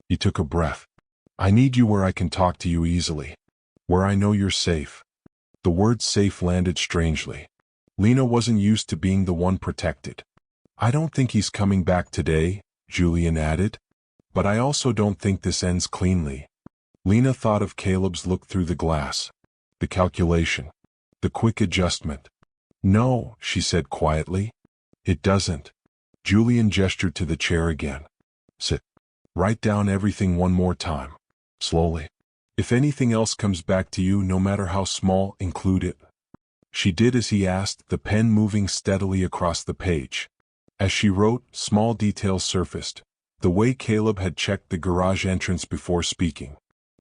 He took a breath. I need you where I can talk to you easily. Where I know you're safe. The word safe landed strangely. Lena wasn't used to being the one protected. I don't think he's coming back today, Julian added. But I also don't think this ends cleanly. Lena thought of Caleb's look through the glass. The calculation. The quick adjustment. No, she said quietly. It doesn't. Julian gestured to the chair again. Sit. Write down everything one more time. Slowly. If anything else comes back to you, no matter how small, include it. She did as he asked, the pen moving steadily across the page. As she wrote, small details surfaced. The way Caleb had checked the garage entrance before speaking.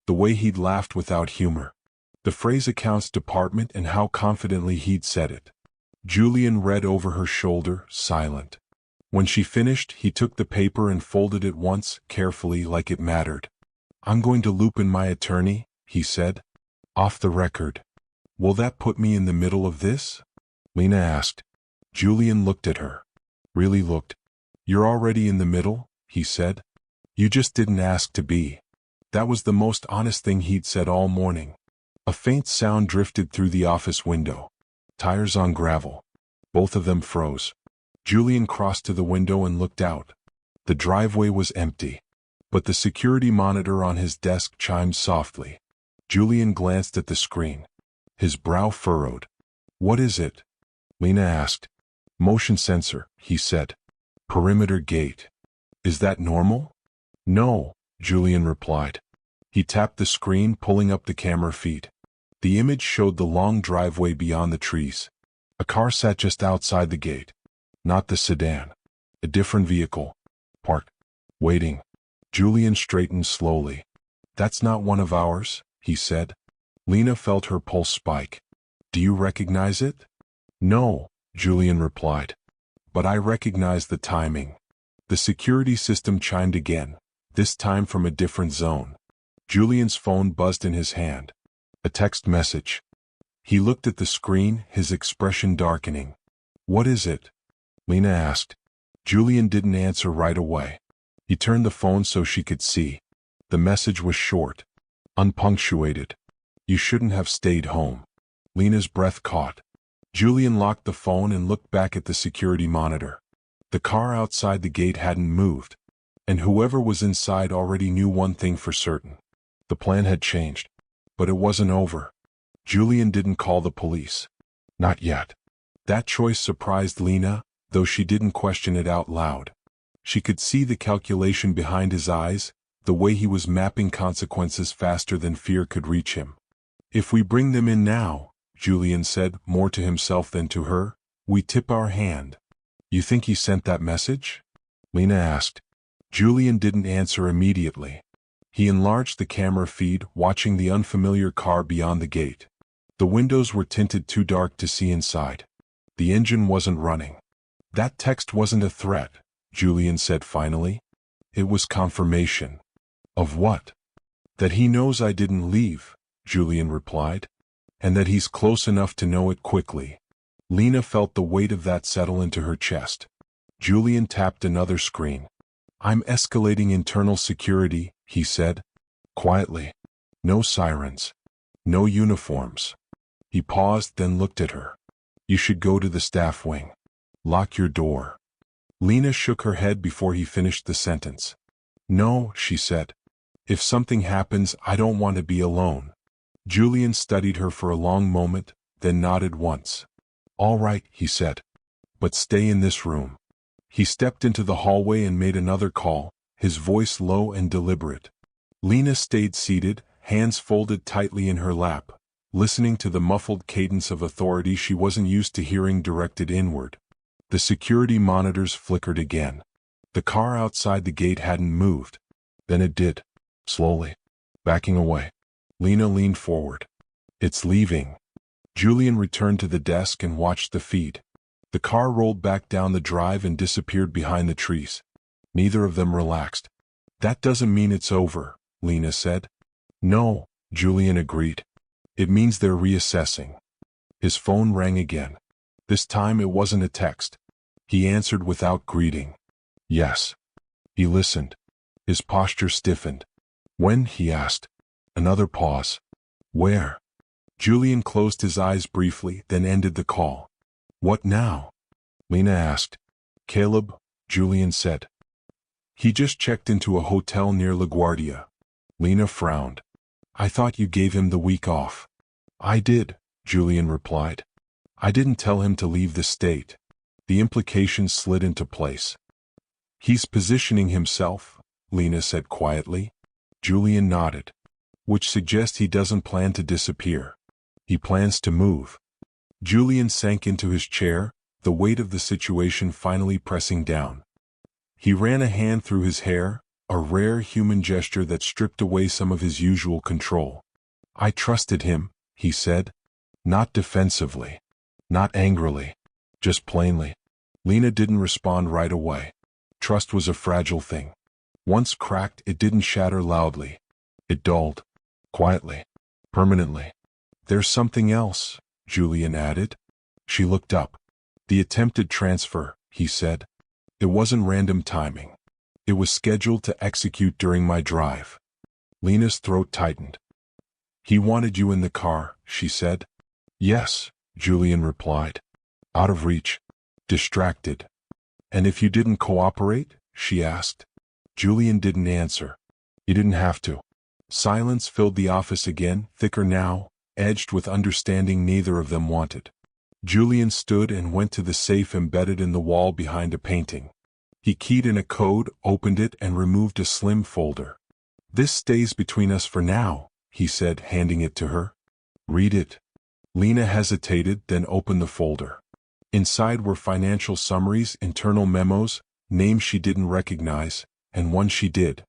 The way he'd laughed without humor. The phrase accounts department and how confidently he'd said it. Julian read over her shoulder, silent. When she finished, he took the paper and folded it once, carefully, like it mattered. I'm going to loop in my attorney, he said. Off the record. Will that put me in the middle of this? Lena asked. Julian looked at her. Really looked. You're already in the middle, he said. You just didn't ask to be. That was the most honest thing he'd said all morning. A faint sound drifted through the office window. Tires on gravel. Both of them froze. Julian crossed to the window and looked out. The driveway was empty. But the security monitor on his desk chimed softly. Julian glanced at the screen. His brow furrowed. What is it? Lena asked. Motion sensor, he said. Perimeter gate. Is that normal? No, Julian replied. He tapped the screen, pulling up the camera feed. The image showed the long driveway beyond the trees. A car sat just outside the gate. Not the sedan. A different vehicle. Parked. Waiting. Julian straightened slowly. That's not one of ours, he said. Lena felt her pulse spike. Do you recognize it? No, Julian replied. But I recognize the timing. The security system chimed again, this time from a different zone. Julian's phone buzzed in his hand. A text message. He looked at the screen, his expression darkening. What is it? Lena asked. Julian didn't answer right away. He turned the phone so she could see. The message was short. Unpunctuated. You shouldn't have stayed home. Lena's breath caught. Julian locked the phone and looked back at the security monitor. The car outside the gate hadn't moved. And whoever was inside already knew one thing for certain. The plan had changed. But it wasn't over. Julian didn't call the police. Not yet. That choice surprised Lena, though she didn't question it out loud. She could see the calculation behind his eyes, the way he was mapping consequences faster than fear could reach him. If we bring them in now, Julian said, more to himself than to her, we tip our hand. You think he sent that message? Lena asked. Julian didn't answer immediately. He enlarged the camera feed, watching the unfamiliar car beyond the gate. The windows were tinted too dark to see inside. The engine wasn't running. That text wasn't a threat, Julian said finally. It was confirmation. Of what? That he knows I didn't leave, Julian replied. And that he's close enough to know it quickly. Lena felt the weight of that settle into her chest. Julian tapped another screen. I'm escalating internal security, he said. Quietly. No sirens. No uniforms. He paused, then looked at her. You should go to the staff wing. Lock your door. Lena shook her head before he finished the sentence. No, she said. If something happens, I don't want to be alone. Julian studied her for a long moment, then nodded once. All right, he said. But stay in this room. He stepped into the hallway and made another call, his voice low and deliberate. Lena stayed seated, hands folded tightly in her lap, listening to the muffled cadence of authority she wasn't used to hearing directed inward. The security monitors flickered again. The car outside the gate hadn't moved. Then it did. Slowly. Backing away. Lena leaned forward. It's leaving. Julian returned to the desk and watched the feed. The car rolled back down the drive and disappeared behind the trees. Neither of them relaxed. That doesn't mean it's over, Lena said. No, Julian agreed. It means they're reassessing. His phone rang again. This time it wasn't a text. He answered without greeting. Yes. He listened. His posture stiffened. When? He asked. Another pause. Where? Julian closed his eyes briefly, then ended the call. What now? Lena asked. Caleb, Julian said. He just checked into a hotel near LaGuardia. Lena frowned. I thought you gave him the week off. I did, Julian replied. I didn't tell him to leave the state. The implication slid into place. He's positioning himself, Lena said quietly. Julian nodded. Which suggests he doesn't plan to disappear. He plans to move. Julian sank into his chair, the weight of the situation finally pressing down. He ran a hand through his hair, a rare human gesture that stripped away some of his usual control. I trusted him, he said. Not defensively. Not angrily. Just plainly. Lena didn't respond right away. Trust was a fragile thing. Once cracked, it didn't shatter loudly. It dulled. Quietly. Permanently. There's something else, Julian added. She looked up. The attempted transfer, he said. It wasn't random timing. It was scheduled to execute during my drive. Lena's throat tightened. He wanted you in the car, she said. Yes, Julian replied. Out of reach. Distracted. And if you didn't cooperate? She asked. Julian didn't answer. He didn't have to. Silence filled the office again, thicker now, edged with understanding neither of them wanted. Julian stood and went to the safe embedded in the wall behind a painting. He keyed in a code, opened it, and removed a slim folder. This stays between us for now, he said, handing it to her. Read it. Lena hesitated, then opened the folder. Inside were financial summaries, internal memos, names she didn't recognize, and one she did.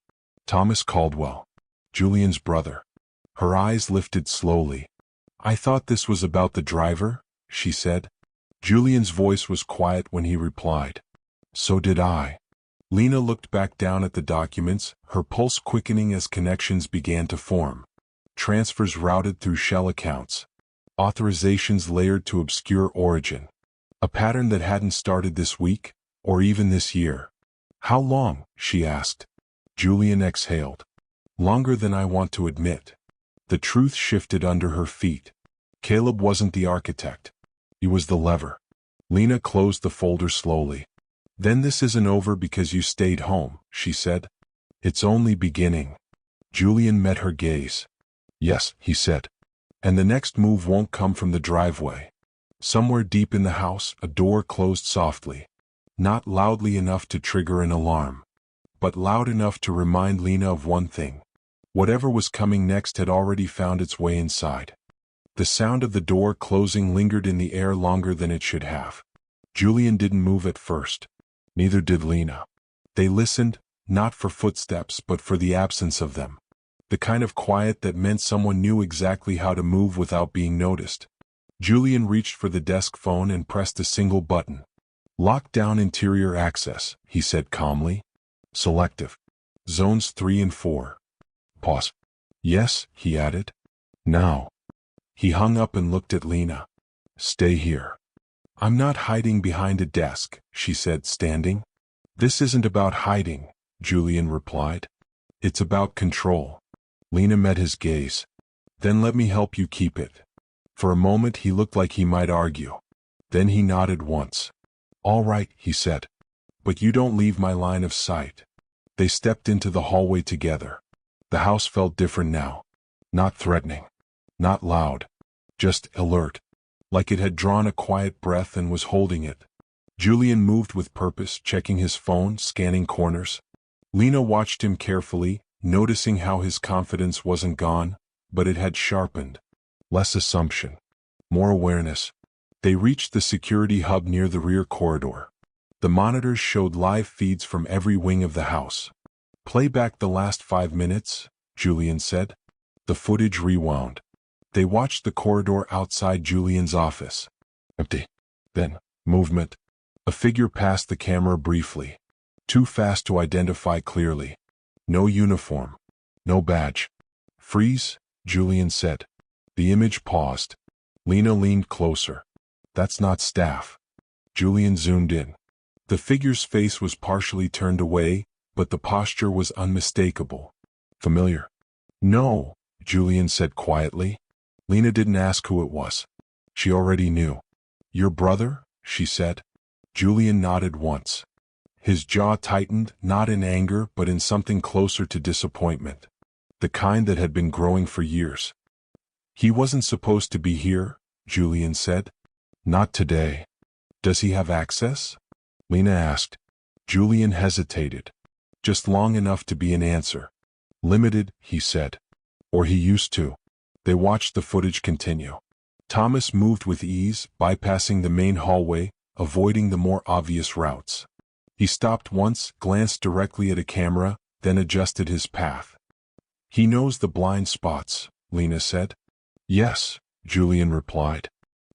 Thomas Caldwell. Julian's brother. Her eyes lifted slowly. I thought this was about the driver, she said. Julian's voice was quiet when he replied. So did I. Lena looked back down at the documents, her pulse quickening as connections began to form. Transfers routed through shell accounts. Authorizations layered to obscure origin. A pattern that hadn't started this week, or even this year. How long? She asked. Julian exhaled. Longer than I want to admit. The truth shifted under her feet. Caleb wasn't the architect. He was the lever. Lena closed the folder slowly. Then this isn't over because you stayed home, she said. It's only beginning. Julian met her gaze. Yes, he said. And the next move won't come from the driveway. Somewhere deep in the house, a door closed softly. Not loudly enough to trigger an alarm. But loud enough to remind Lena of one thing. Whatever was coming next had already found its way inside. The sound of the door closing lingered in the air longer than it should have. Julian didn't move at first. Neither did Lena. They listened, not for footsteps but for the absence of them. The kind of quiet that meant someone knew exactly how to move without being noticed. Julian reached for the desk phone and pressed a single button. Lock down interior access, he said calmly. Selective. Zones 3 and 4. Pause. Yes, he added. Now. He hung up and looked at Lena. Stay here. I'm not hiding behind a desk, she said, standing. This isn't about hiding, Julian replied. It's about control. Lena met his gaze. Then let me help you keep it. For a moment he looked like he might argue. Then he nodded once. All right, he said. But you don't leave my line of sight. They stepped into the hallway together. The house felt different now. Not threatening. Not loud. Just alert. Like it had drawn a quiet breath and was holding it. Julian moved with purpose, checking his phone, scanning corners. Lena watched him carefully, noticing how his confidence wasn't gone, but it had sharpened. Less assumption. More awareness. They reached the security hub near the rear corridor. The monitors showed live feeds from every wing of the house. Play back the last 5 minutes, Julian said. The footage rewound. They watched the corridor outside Julian's office. Empty. Then, movement. A figure passed the camera briefly. Too fast to identify clearly. No uniform. No badge. Freeze, Julian said. The image paused. Lena leaned closer. That's not staff. Julian zoomed in. The figure's face was partially turned away, but the posture was unmistakable. Familiar? No, Julian said quietly. Lena didn't ask who it was. She already knew. Your brother? She said. Julian nodded once. His jaw tightened, not in anger but in something closer to disappointment. The kind that had been growing for years. He wasn't supposed to be here, Julian said. Not today. Does he have access? Lena asked. Julian hesitated. Just long enough to be an answer. Limited, he said. Or he used to. They watched the footage continue. Thomas moved with ease, bypassing the main hallway, avoiding the more obvious routes. He stopped once, glanced directly at a camera, then adjusted his path. He knows the blind spots, Lena said. Yes, Julian replied.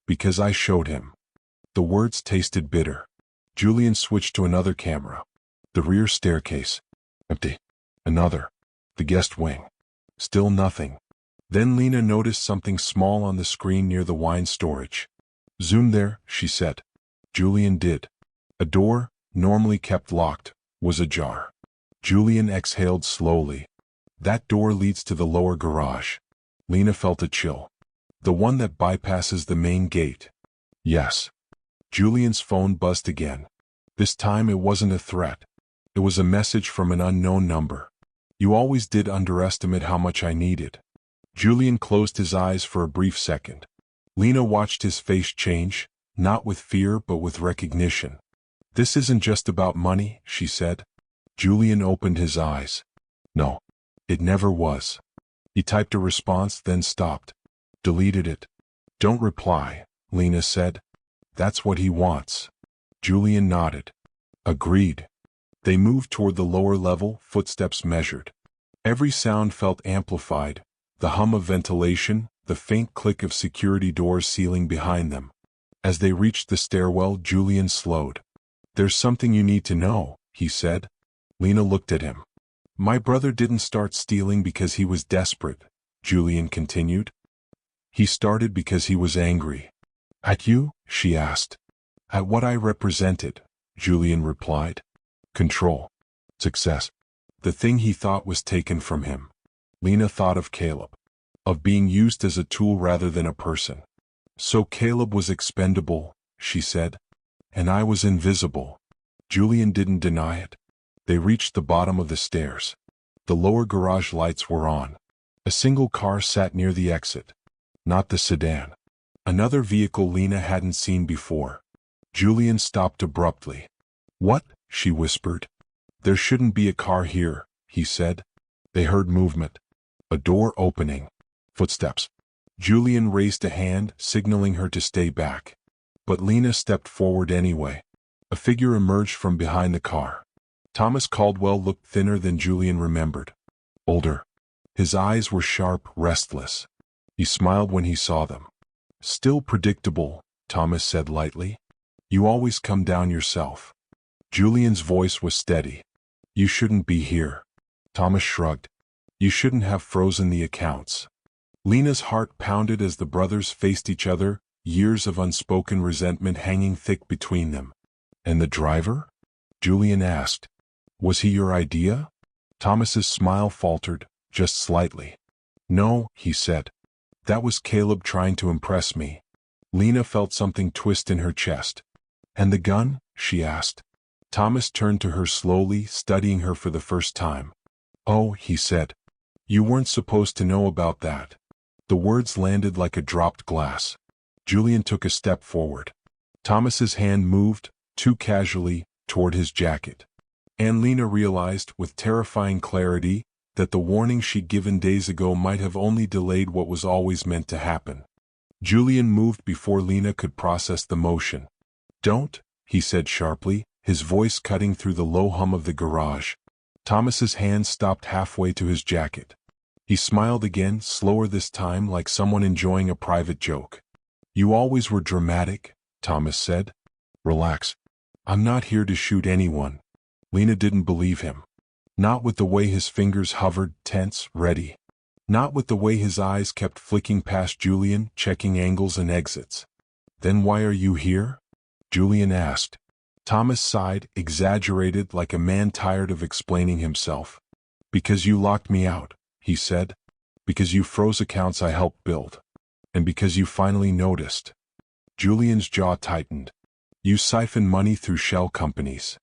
Because I showed him. The words tasted bitter. Julian switched to another camera. The rear staircase. Empty. Another. The guest wing. Still nothing. Then Lena noticed something small on the screen near the wine storage. Zoom there, she said. Julian did. A door, normally kept locked, was ajar. Julian exhaled slowly. That door leads to the lower garage. Lena felt a chill. The one that bypasses the main gate. Yes. Julian's phone buzzed again. This time it wasn't a threat. It was a message from an unknown number. You always did underestimate how much I needed. Julian closed his eyes for a brief second. Lena watched his face change, not with fear but with recognition. This isn't just about money, she said. Julian opened his eyes. No, it never was. He typed a response, then stopped. Deleted it. Don't reply, Lena said. That's what he wants. Julian nodded. Agreed. They moved toward the lower level, footsteps measured. Every sound felt amplified, the hum of ventilation, the faint click of security doors sealing behind them. As they reached the stairwell, Julian slowed. There's something you need to know, he said. Lena looked at him. My brother didn't start stealing because he was desperate, Julian continued. He started because he was angry. At you? She asked. At what I represented, Julian replied. Control. Success. The thing he thought was taken from him. Lena thought of Caleb. Of being used as a tool rather than a person. So Caleb was expendable, she said. And I was invisible. Julian didn't deny it. They reached the bottom of the stairs. The lower garage lights were on. A single car sat near the exit. Not the sedan. Another vehicle Lena hadn't seen before. Julian stopped abruptly. What? She whispered. There shouldn't be a car here, he said. They heard movement. A door opening. Footsteps. Julian raised a hand, signaling her to stay back. But Lena stepped forward anyway. A figure emerged from behind the car. Thomas Caldwell looked thinner than Julian remembered. Older. His eyes were sharp, restless. He smiled when he saw them. Still predictable, Thomas said lightly. You always come down yourself. Julian's voice was steady. You shouldn't be here. Thomas shrugged. You shouldn't have frozen the accounts. Lena's heart pounded as the brothers faced each other, years of unspoken resentment hanging thick between them. And the driver? Julian asked. Was he your idea? Thomas's smile faltered, just slightly. No, he said. That was Caleb trying to impress me. Lena felt something twist in her chest. And the gun? She asked. Thomas turned to her slowly, studying her for the first time. Oh, he said. You weren't supposed to know about that. The words landed like a dropped glass. Julian took a step forward. Thomas's hand moved, too casually, toward his jacket. And Lena realized, with terrifying clarity, that the warning she'd given days ago might have only delayed what was always meant to happen. Julian moved before Lena could process the motion. Don't, he said sharply, his voice cutting through the low hum of the garage. Thomas's hand stopped halfway to his jacket. He smiled again, slower this time, like someone enjoying a private joke. You always were dramatic, Thomas said. Relax. I'm not here to shoot anyone. Lena didn't believe him. Not with the way his fingers hovered, tense, ready. Not with the way his eyes kept flicking past Julian, checking angles and exits. "Then why are you here?" Julian asked. Thomas sighed, exaggerated, like a man tired of explaining himself. "Because you locked me out," he said. "Because you froze accounts I helped build. And because you finally noticed." Julian's jaw tightened. "You siphon money through shell companies."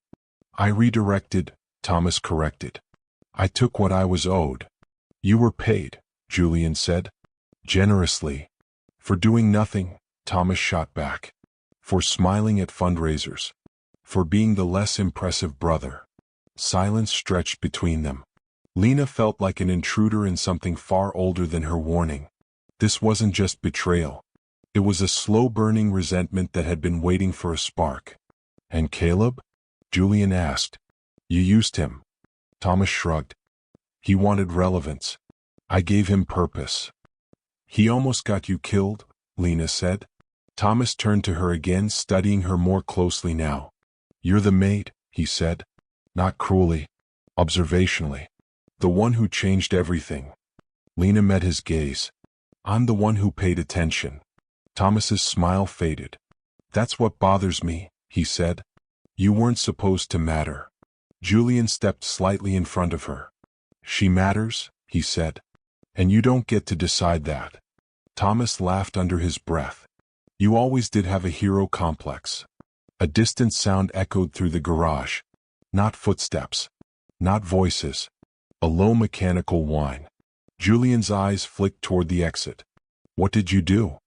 "I redirected," Thomas corrected. "I took what I was owed." "You were paid," Julian said. "Generously." "For doing nothing," Thomas shot back. "For smiling at fundraisers. For being the less impressive brother." Silence stretched between them. Lena felt like an intruder in something far older than her warning. This wasn't just betrayal. It was a slow-burning resentment that had been waiting for a spark. "And Caleb?" Julian asked. "You used him." Thomas shrugged. "He wanted relevance. I gave him purpose." "He almost got you killed," Lena said. Thomas turned to her again, studying her more closely now. "You're the maid," he said. Not cruelly, observationally. "The one who changed everything." Lena met his gaze. "I'm the one who paid attention." Thomas's smile faded. "That's what bothers me," he said. "You weren't supposed to matter." Julian stepped slightly in front of her. "She matters," he said. "And you don't get to decide that." Thomas laughed under his breath. "You always did have a hero complex." A distant sound echoed through the garage. Not footsteps. Not voices. A low mechanical whine. Julian's eyes flicked toward the exit. "What did you do?"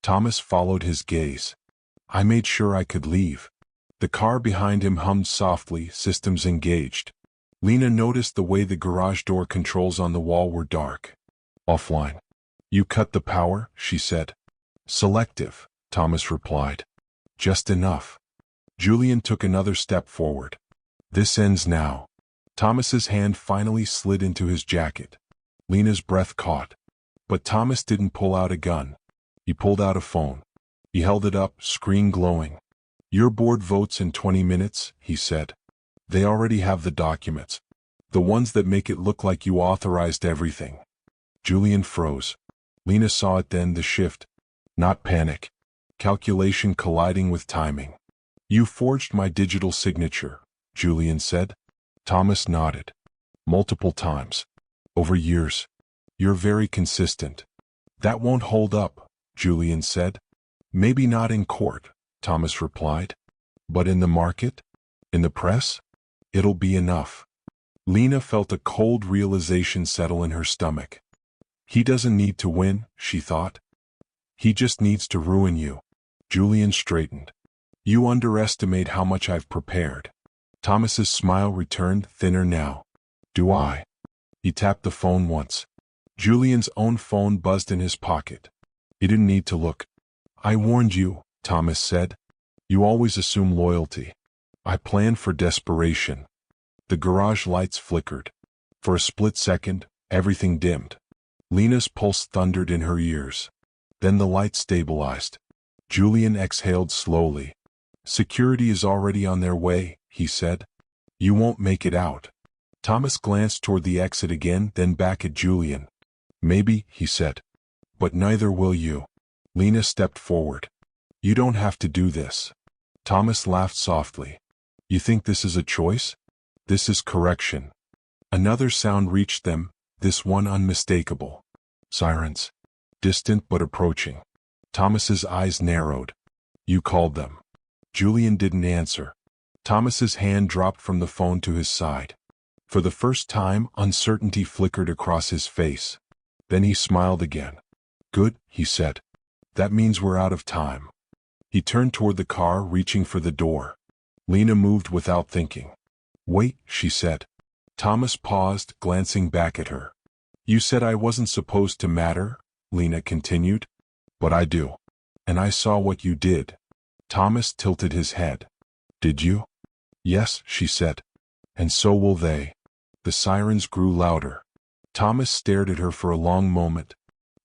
Thomas followed his gaze. "I made sure I could leave." The car behind him hummed softly, systems engaged. Lena noticed the way the garage door controls on the wall were dark. "Offline." "You cut the power," she said. "Selective," Thomas replied. "Just enough." Julian took another step forward. "This ends now." Thomas's hand finally slid into his jacket. Lena's breath caught. But Thomas didn't pull out a gun. He pulled out a phone. He held it up, screen glowing. "Your board votes in 20 minutes, he said. "They already have the documents. The ones that make it look like you authorized everything." Julian froze. Lena saw it then, the shift. Not panic. Calculation colliding with timing. "You forged my digital signature," Julian said. Thomas nodded. "Multiple times. Over years. You're very consistent." "That won't hold up," Julian said. "Maybe not in court," Thomas replied. "But in the market? In the press? It'll be enough." Lena felt a cold realization settle in her stomach. "He doesn't need to win," she thought. "He just needs to ruin you." Julian straightened. "You underestimate how much I've prepared." Thomas's smile returned, thinner now. "Do I?" He tapped the phone once. Julian's own phone buzzed in his pocket. He didn't need to look. "I warned you," Thomas said. "You always assume loyalty." "I planned for desperation." The garage lights flickered. For a split second, everything dimmed. Lena's pulse thundered in her ears. Then the lights stabilized. Julian exhaled slowly. "Security is already on their way," he said. "You won't make it out." Thomas glanced toward the exit again, then back at Julian. "Maybe," he said. "But neither will you." Lena stepped forward. "You don't have to do this." Thomas laughed softly. "You think this is a choice? This is correction." Another sound reached them, this one unmistakable. Sirens. Distant but approaching. Thomas's eyes narrowed. "You called them." Julian didn't answer. Thomas's hand dropped from the phone to his side. For the first time, uncertainty flickered across his face. Then he smiled again. "Good," he said. "That means we're out of time." He turned toward the car, reaching for the door. Lena moved without thinking. "Wait," she said. Thomas paused, glancing back at her. "You said I wasn't supposed to matter," Lena continued. "But I do. And I saw what you did." Thomas tilted his head. "Did you?" "Yes," she said. "And so will they." The sirens grew louder. Thomas stared at her for a long moment.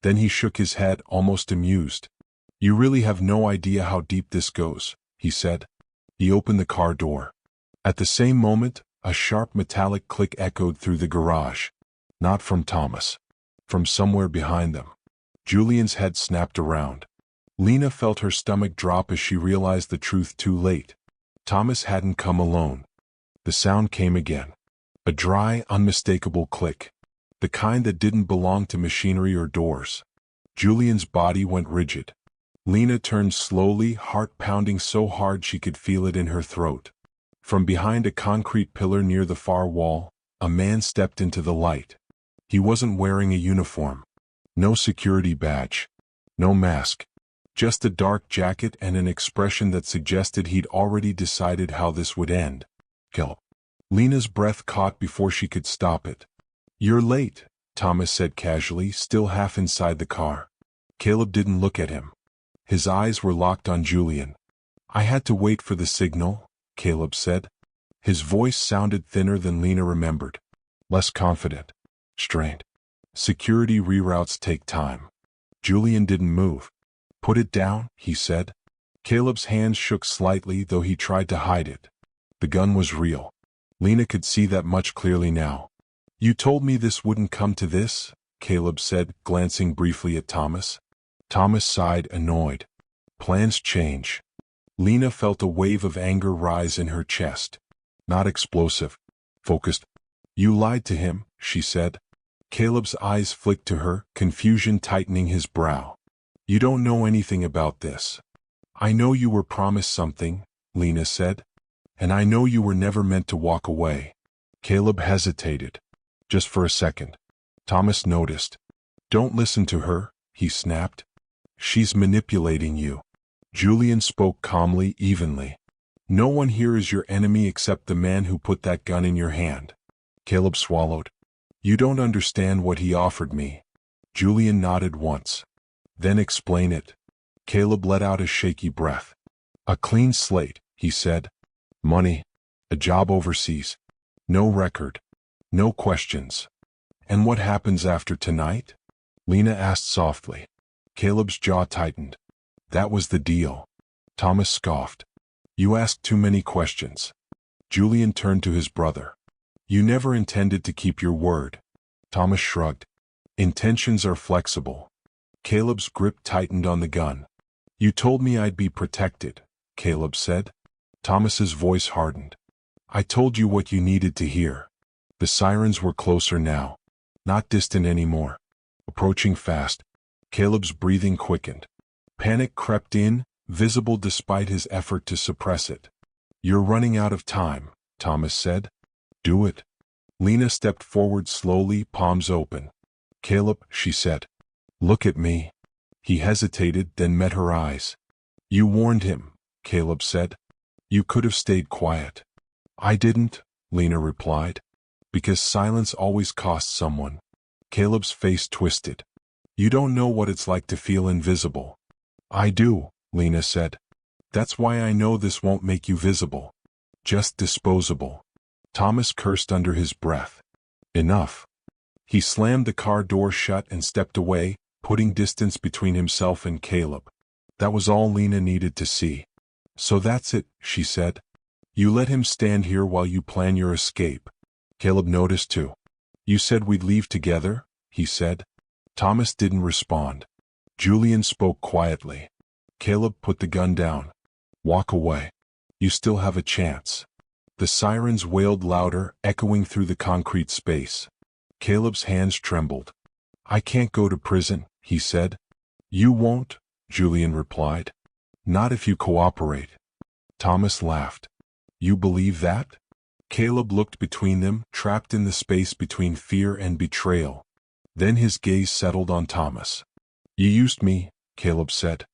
Then he shook his head, almost amused. "You really have no idea how deep this goes," he said. He opened the car door. At the same moment, A sharp metallic click echoed through the garage. Not from Thomas. From somewhere behind them. Julian's head snapped around. Lena felt her stomach drop as she realized the truth too late. Thomas hadn't come alone. The sound came again. A dry, unmistakable click. The kind that didn't belong to machinery or doors. Julian's body went rigid. Lena turned slowly, heart pounding so hard she could feel it in her throat. From behind a concrete pillar near the far wall, a man stepped into the light. He wasn't wearing a uniform. No security badge. No mask. Just a dark jacket and an expression that suggested he'd already decided how this would end. Kill. Lena's breath caught before she could stop it. "You're late," Thomas said casually, still half inside the car. Caleb didn't look at him. His eyes were locked on Julian. "I had to wait for the signal," Caleb said. His voice sounded thinner than Lena remembered. Less confident. Strained. "Security reroutes take time." Julian didn't move. "Put it down," he said. Caleb's hands shook slightly, though he tried to hide it. The gun was real. Lena could see that much clearly now. "You told me this wouldn't come to this," Caleb said, glancing briefly at Thomas. Thomas sighed, annoyed. "Plans change." Lena felt a wave of anger rise in her chest. Not explosive. Focused. "You lied to him," she said. Caleb's eyes flicked to her, confusion tightening his brow. "You don't know anything about this." "I know you were promised something," Lena said. "And I know you were never meant to walk away." Caleb hesitated. Just for a second. Thomas noticed. "Don't listen to her," he snapped. "She's manipulating you." Julian spoke calmly, evenly. "No one here is your enemy except the man who put that gun in your hand." Caleb swallowed. "You don't understand what he offered me." Julian nodded once. "Then explain it." Caleb let out a shaky breath. "A clean slate," he said. "Money. A job overseas. No record. No questions." "And what happens after tonight?" Lena asked softly. Caleb's jaw tightened. "That was the deal." Thomas scoffed. "You asked too many questions." Julian turned to his brother. "You never intended to keep your word." Thomas shrugged. "Intentions are flexible." Caleb's grip tightened on the gun. "You told me I'd be protected," Caleb said. Thomas's voice hardened. "I told you what you needed to hear." The sirens were closer now. Not distant anymore. Approaching fast. Caleb's breathing quickened. Panic crept in, visible despite his effort to suppress it. "You're running out of time," Thomas said. "Do it." Lena stepped forward slowly, palms open. "Caleb," she said. "Look at me." He hesitated, then met her eyes. "You warned him," Caleb said. "You could have stayed quiet." "I didn't," Lena replied. "Because silence always costs someone." Caleb's face twisted. "You don't know what it's like to feel invisible." "I do," Lena said. "That's why I know this won't make you visible. Just disposable." Thomas cursed under his breath. "Enough." He slammed the car door shut and stepped away, putting distance between himself and Caleb. That was all Lena needed to see. "So that's it," she said. "You let him stand here while you plan your escape." Caleb noticed too. "You said we'd leave together," he said. Thomas didn't respond. Julian spoke quietly. "Caleb, put the gun down. Walk away. You still have a chance." The sirens wailed louder, echoing through the concrete space. Caleb's hands trembled. "I can't go to prison," he said. "You won't," Julian replied. "Not if you cooperate." Thomas laughed. "You believe that?" Caleb looked between them, trapped in the space between fear and betrayal. Then his gaze settled on Thomas. "You used me," Caleb said.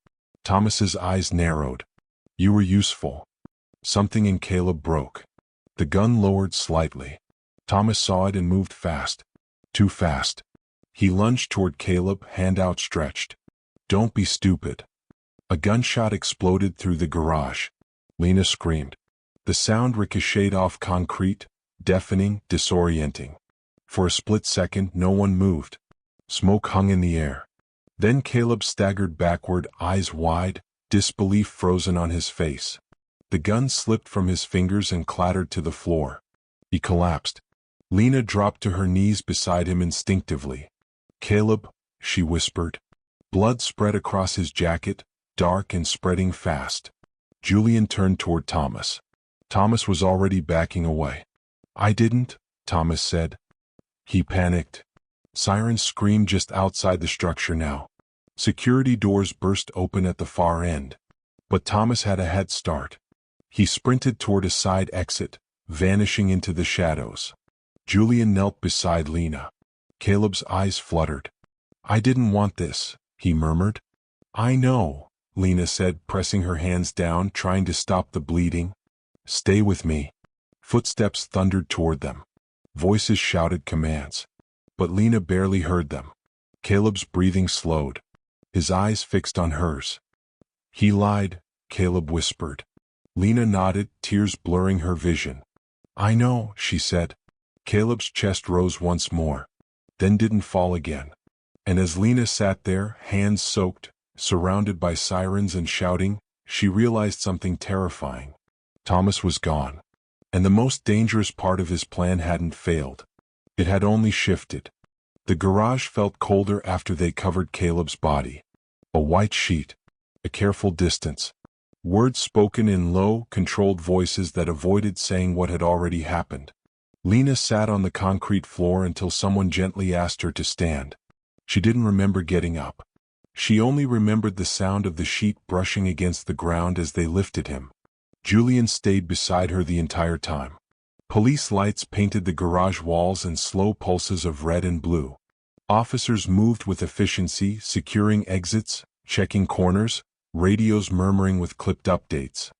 Thomas's eyes narrowed. "You were useful." Something in Caleb broke. The gun lowered slightly. Thomas saw it and moved fast. Too fast. He lunged toward Caleb, hand outstretched. "Don't be stupid." A gunshot exploded through the garage. Lena screamed. The sound ricocheted off concrete, deafening, disorienting. For a split second, no one moved. Smoke hung in the air. Then Caleb staggered backward, eyes wide, disbelief frozen on his face. The gun slipped from his fingers and clattered to the floor. He collapsed. Lena dropped to her knees beside him instinctively. "Caleb," she whispered. Blood spread across his jacket, dark and spreading fast. Julian turned toward Thomas. Thomas was already backing away. "I didn't," Thomas said. He panicked. Sirens screamed just outside the structure now. Security doors burst open at the far end. But Thomas had a head start. He sprinted toward a side exit, vanishing into the shadows. Julian knelt beside Lena. Caleb's eyes fluttered. "I didn't want this," he murmured. "I know," Lena said, pressing her hands down, trying to stop the bleeding. "Stay with me." Footsteps thundered toward them. Voices shouted commands. But Lena barely heard them. Caleb's breathing slowed. His eyes fixed on hers. "He lied," Caleb whispered. Lena nodded, tears blurring her vision. "I know," she said. Caleb's chest rose once more, then didn't fall again. And as Lena sat there, hands soaked, surrounded by sirens and shouting, she realized something terrifying. Thomas was gone. And the most dangerous part of his plan hadn't failed. It had only shifted. The garage felt colder after they covered Caleb's body. A white sheet. A careful distance. Words spoken in low, controlled voices that avoided saying what had already happened. Lena sat on the concrete floor until someone gently asked her to stand. She didn't remember getting up. She only remembered the sound of the sheet brushing against the ground as they lifted him. Julian stayed beside her the entire time. Police lights painted the garage walls in slow pulses of red and blue. Officers moved with efficiency, securing exits, checking corners, radios murmuring with clipped updates.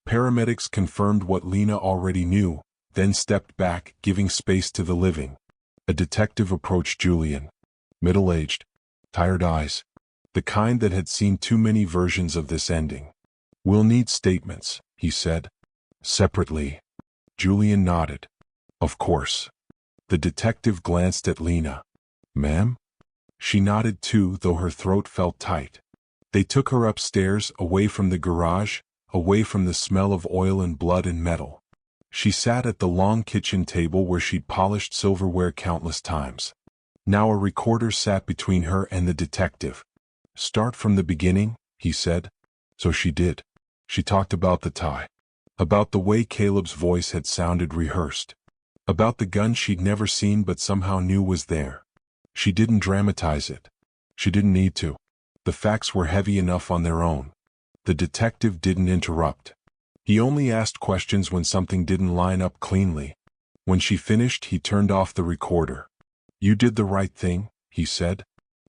Paramedics confirmed what Lena already knew, then stepped back, giving space to the living. A detective approached Julian. Middle-aged, tired eyes. The kind that had seen too many versions of this ending. "We'll need statements," he said. "Separately." Julian nodded. "Of course." The detective glanced at Lena. "Ma'am?" She nodded too, though her throat felt tight. They took her upstairs, away from the garage, away from the smell of oil and blood and metal. She sat at the long kitchen table where she'd polished silverware countless times. Now a recorder sat between her and the detective. "Start from the beginning," he said. So she did. She talked about the tie. About the way Caleb's voice had sounded rehearsed. About the gun she'd never seen but somehow knew was there. She didn't dramatize it. She didn't need to. The facts were heavy enough on their own. The detective didn't interrupt. He only asked questions when something didn't line up cleanly. When she finished, he turned off the recorder. "You did the right thing," he said.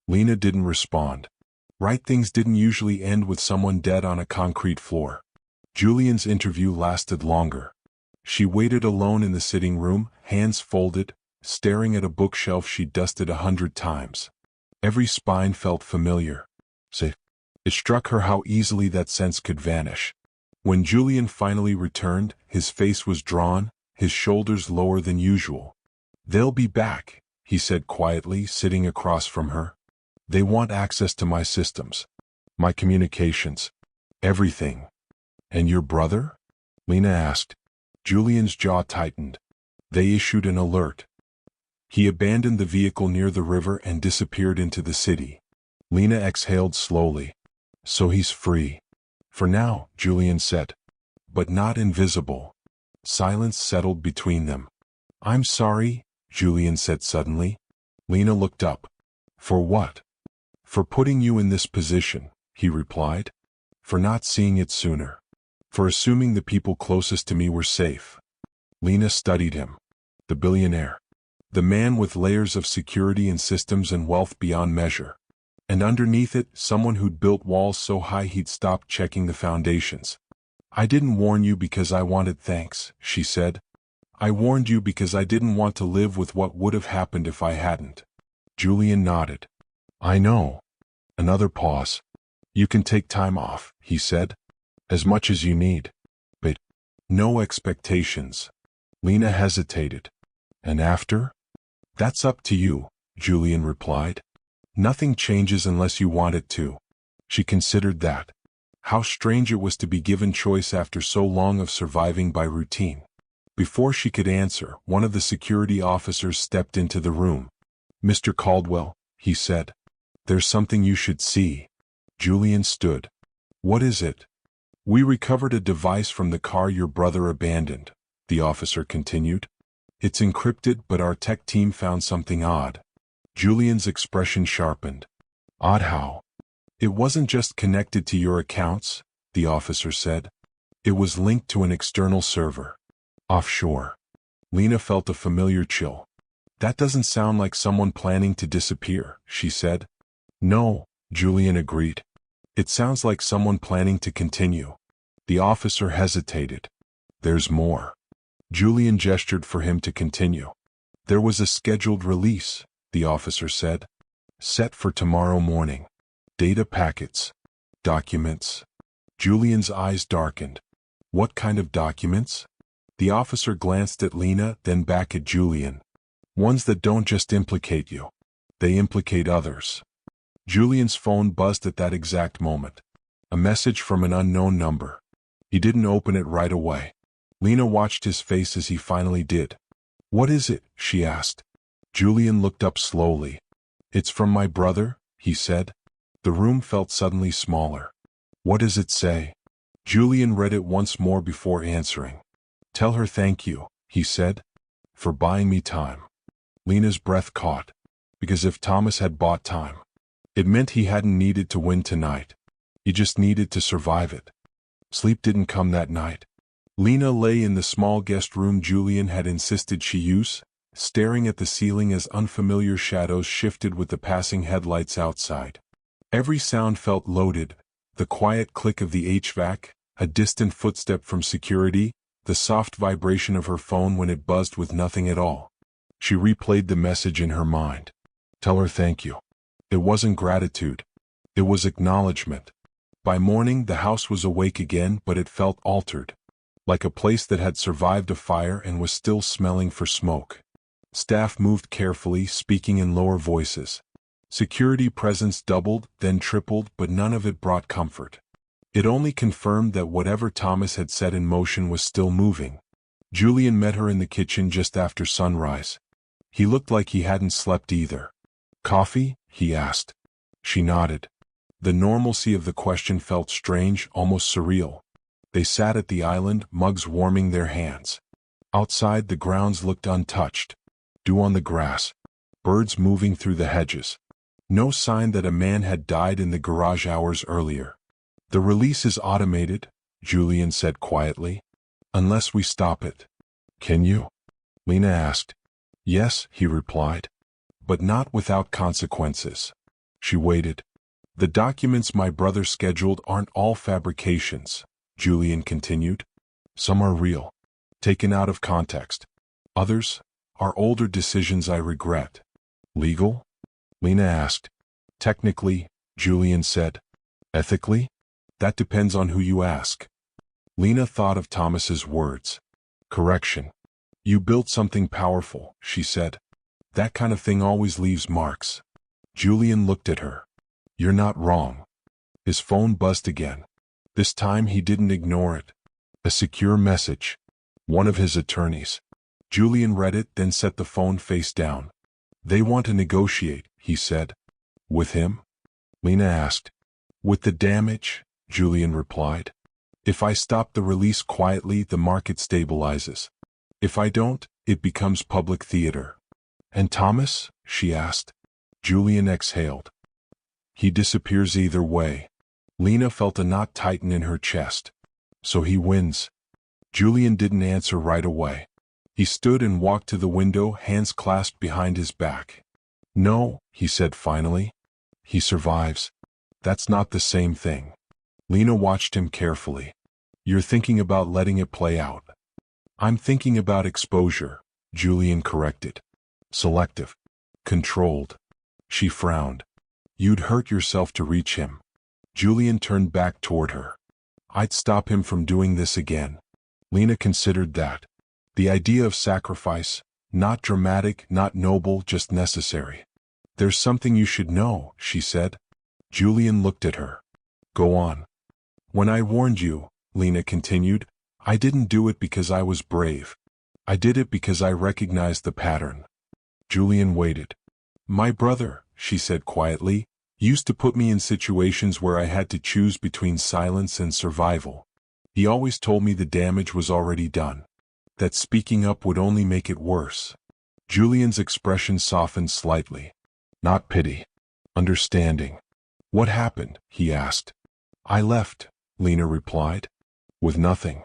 Lena didn't respond. Right things didn't usually end with someone dead on a concrete floor. Julian's interview lasted longer. She waited alone in the sitting room, hands folded, staring at a bookshelf she'd dusted 100 times. Every spine felt familiar. It struck her how easily that sense could vanish. When Julian finally returned, his face was drawn, his shoulders lower than usual. "They'll be back," he said quietly, sitting across from her. "They want access to my systems. My communications. Everything." "And your brother?" Lena asked. Julian's jaw tightened. They issued an alert. He abandoned the vehicle near the river and disappeared into the city. Lena exhaled slowly. "So he's free." "For now," Julian said. "But not invisible." Silence settled between them. "I'm sorry," Julian said suddenly. Lena looked up. "For what?" "For putting you in this position," he replied. "For not seeing it sooner. For assuming the people closest to me were safe." Lena studied him. The billionaire. The man with layers of security and systems and wealth beyond measure. And underneath it, someone who'd built walls so high he'd stopped checking the foundations. "I didn't warn you because I wanted thanks," she said. "I warned you because I didn't want to live with what would have happened if I hadn't." Julian nodded. "I know." Another pause. "You can take time off," he said. "As much as you need. But no expectations." Lena hesitated. "And after?" "That's up to you," Julian replied. "Nothing changes unless you want it to." She considered that. How strange it was to be given choice after so long of surviving by routine. Before she could answer, one of the security officers stepped into the room. "Mr. Caldwell," he said, "there's something you should see." Julian stood. "What is it?" "We recovered a device from the car your brother abandoned," the officer continued. "It's encrypted, but our tech team found something odd." Julian's expression sharpened. "Odd how?" "It wasn't just connected to your accounts," the officer said. "It was linked to an external server. Offshore." Lena felt a familiar chill. "That doesn't sound like someone planning to disappear," she said. "No," Julian agreed. "It sounds like someone planning to continue." The officer hesitated. "There's more." Julian gestured for him to continue. "There was a scheduled release," the officer said. "Set for tomorrow morning. Data packets. Documents." Julian's eyes darkened. "What kind of documents?" The officer glanced at Lena, then back at Julian. "Ones that don't just implicate you. They implicate others." Julian's phone buzzed at that exact moment. A message from an unknown number. He didn't open it right away. Lena watched his face as he finally did. "What is it?" she asked. Julian looked up slowly. "It's from my brother," he said. The room felt suddenly smaller. "What does it say?" Julian read it once more before answering. "Tell her thank you," he said, "for buying me time." Lena's breath caught. Because if Thomas had bought time, it meant he hadn't needed to win tonight. He just needed to survive it. Sleep didn't come that night. Lena lay in the small guest room Julian had insisted she use, staring at the ceiling as unfamiliar shadows shifted with the passing headlights outside. Every sound felt loaded: the quiet click of the HVAC, a distant footstep from security, the soft vibration of her phone when it buzzed with nothing at all. She replayed the message in her mind. Tell her thank you. It wasn't gratitude. It was acknowledgement. By morning, the house was awake again, but it felt altered. Like a place that had survived a fire and was still smelling for smoke. Staff moved carefully, speaking in lower voices. Security presence doubled, then tripled, but none of it brought comfort. It only confirmed that whatever Thomas had set in motion was still moving. Julian met her in the kitchen just after sunrise. He looked like he hadn't slept either. "Coffee?" he asked. She nodded. The normalcy of the question felt strange, almost surreal. They sat at the island, mugs warming their hands. Outside, the grounds looked untouched. Dew on the grass. Birds moving through the hedges. No sign that a man had died in the garage hours earlier. "The release is automated," Julian said quietly. "Unless we stop it." "Can you?" Lena asked. "Yes," he replied. "But not without consequences." She waited. "The documents my brother scheduled aren't all fabrications," Julian continued. "Some are real, taken out of context. Others are older decisions I regret." "Legal?" Lena asked. "Technically," Julian said. "Ethically? That depends on who you ask." Lena thought of Thomas's words. "Correction. You built something powerful," she said. "That kind of thing always leaves marks." Julian looked at her. "You're not wrong." His phone buzzed again. This time he didn't ignore it. A secure message. One of his attorneys. Julian read it, then set the phone face down. "They want to negotiate," he said. "With him?" Lena asked. "With the damage," Julian replied. "If I stop the release quietly, the market stabilizes. If I don't, it becomes public theater." "And Thomas?" she asked. Julian exhaled. "He disappears either way." Lena felt a knot tighten in her chest. "So he wins." Julian didn't answer right away. He stood and walked to the window, hands clasped behind his back. "No," he said finally. "He survives. That's not the same thing." Lena watched him carefully. "You're thinking about letting it play out." "I'm thinking about exposure," Julian corrected. "Selective. Controlled." She frowned. "You'd hurt yourself to reach him." Julian turned back toward her. "I'd stop him from doing this again." Lena considered that. The idea of sacrifice, not dramatic, not noble, just necessary. "There's something you should know," she said. Julian looked at her. "Go on." "When I warned you," Lena continued, "I didn't do it because I was brave. I did it because I recognized the pattern. Julian waited. My brother, she said quietly, used to put me in situations where I had to choose between silence and survival. He always told me the damage was already done, that speaking up would only make it worse. Julian's expression softened slightly. Not pity. Understanding. What happened? He asked. I left, Lena replied. With nothing.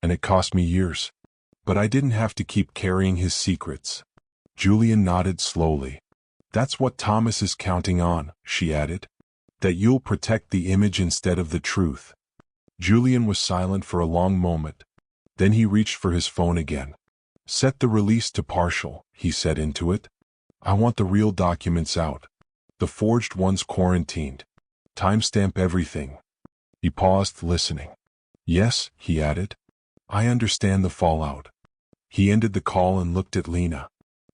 And it cost me years. But I didn't have to keep carrying his secrets. Julian nodded slowly. That's what Thomas is counting on, she added. That you'll protect the image instead of the truth. Julian was silent for a long moment. Then he reached for his phone again. Set the release to partial, he said into it. I want the real documents out. The forged ones quarantined. Timestamp everything. He paused, listening. Yes, he added. I understand the fallout. He ended the call and looked at Lena.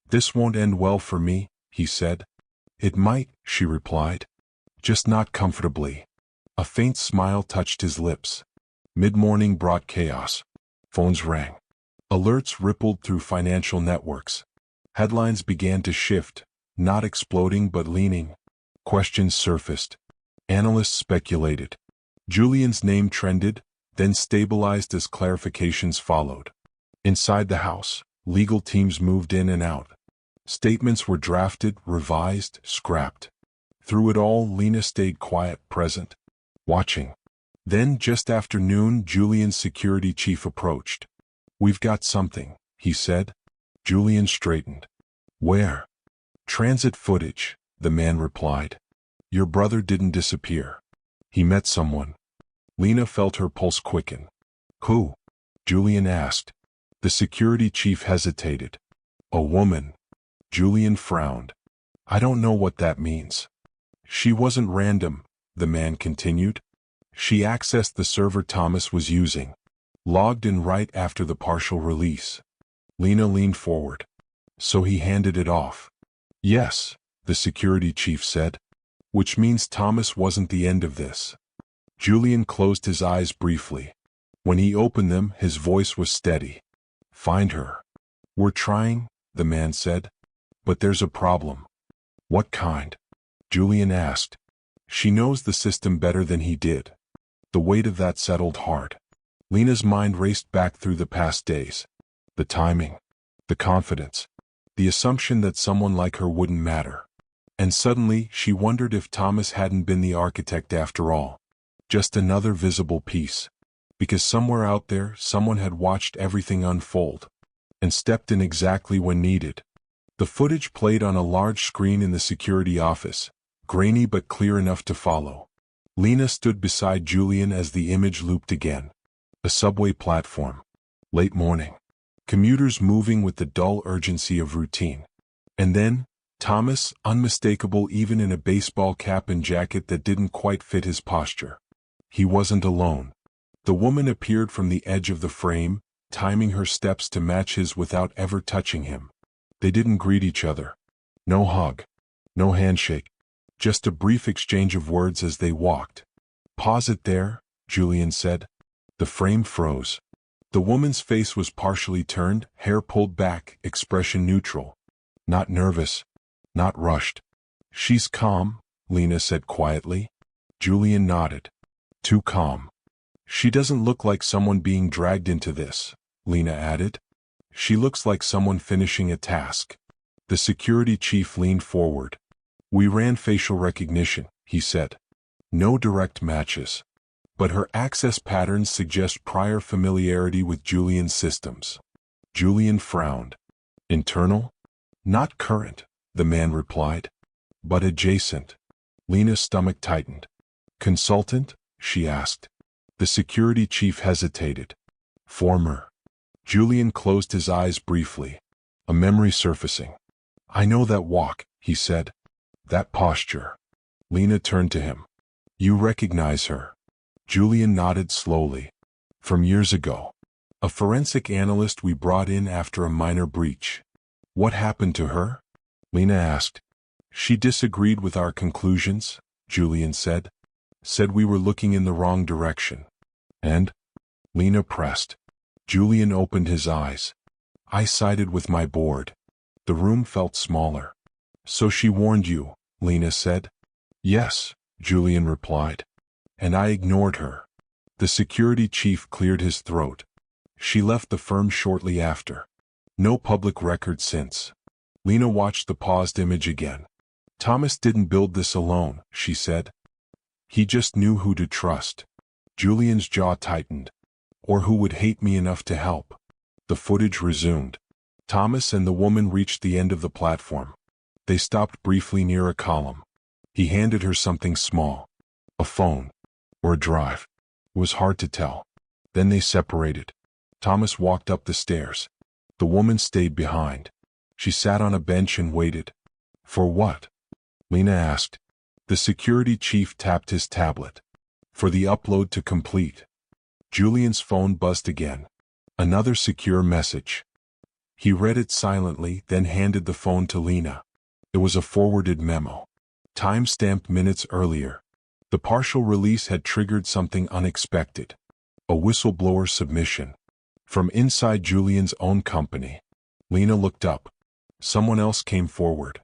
This won't end well for me, he said. It might, she replied. Just not comfortably. A faint smile touched his lips. Mid-morning brought chaos. Phones rang. Alerts rippled through financial networks. Headlines began to shift, not exploding but leaning. Questions surfaced. Analysts speculated. Julian's name trended, then stabilized as clarifications followed. Inside the house, legal teams moved in and out. Statements were drafted, revised, scrapped. Through it all, Lena stayed quiet, present, watching. Then, just after noon, Julian's security chief approached. We've got something, he said. Julian straightened. Where? Transit footage, the man replied. Your brother didn't disappear. He met someone. Lena felt her pulse quicken. Who? Julian asked. The security chief hesitated. A woman. Julian frowned. I don't know what that means. She wasn't random, the man continued. She accessed the server Thomas was using. Logged in right after the partial release. Lena leaned forward. So he handed it off. Yes, the security chief said. Which means Thomas wasn't the end of this. Julian closed his eyes briefly. When he opened them, his voice was steady. Find her. We're trying, the man said. But there's a problem. What kind? Julian asked. She knows the system better than he did. The weight of that settled hard. Lena's mind raced back through the past days. The timing. The confidence. The assumption that someone like her wouldn't matter. And suddenly, she wondered if Thomas hadn't been the architect after all. Just another visible piece. Because somewhere out there, someone had watched everything unfold. And stepped in exactly when needed. The footage played on a large screen in the security office, grainy but clear enough to follow. Lena stood beside Julian as the image looped again. A subway platform. Late morning. Commuters moving with the dull urgency of routine. And then, Thomas, unmistakable even in a baseball cap and jacket that didn't quite fit his posture. He wasn't alone. The woman appeared from the edge of the frame, timing her steps to match his without ever touching him. They didn't greet each other. No hug. No handshake. Just a brief exchange of words as they walked. Pause it there, Julian said. The frame froze. The woman's face was partially turned, hair pulled back, expression neutral. Not nervous. Not rushed. She's calm, Lena said quietly. Julian nodded. Too calm. She doesn't look like someone being dragged into this, Lena added. She looks like someone finishing a task. The security chief leaned forward. We ran facial recognition, he said. No direct matches. But her access patterns suggest prior familiarity with Julian's systems. Julian frowned. Internal? Not current, the man replied. But adjacent. Lena's stomach tightened. Consultant? She asked. The security chief hesitated. Former. Julian closed his eyes briefly. A memory surfacing. I know that walk, he said. That posture. Lena turned to him. You recognize her. Julian nodded slowly. From years ago. A forensic analyst we brought in after a minor breach. What happened to her? Lena asked. She disagreed with our conclusions, Julian said. Said we were looking in the wrong direction. And? Lena pressed. Julian opened his eyes. I sided with my board. The room felt smaller. So she warned you, Lena said. Yes, Julian replied. And I ignored her. The security chief cleared his throat. She left the firm shortly after. No public record since. Lena watched the paused image again. Thomas didn't build this alone, she said. He just knew who to trust. Julian's jaw tightened. Or who would hate me enough to help. The footage resumed. Thomas and the woman reached the end of the platform. They stopped briefly near a column. He handed her something small. A phone. Or a drive. It was hard to tell. Then they separated. Thomas walked up the stairs. The woman stayed behind. She sat on a bench and waited. For what? Lena asked. The security chief tapped his tablet. For the upload to complete. Julian's phone buzzed again. Another secure message. He read it silently, then handed the phone to Lena. It was a forwarded memo. Time-stamped minutes earlier. The partial release had triggered something unexpected. A whistleblower submission. From inside Julian's own company. Lena looked up. Someone else came forward.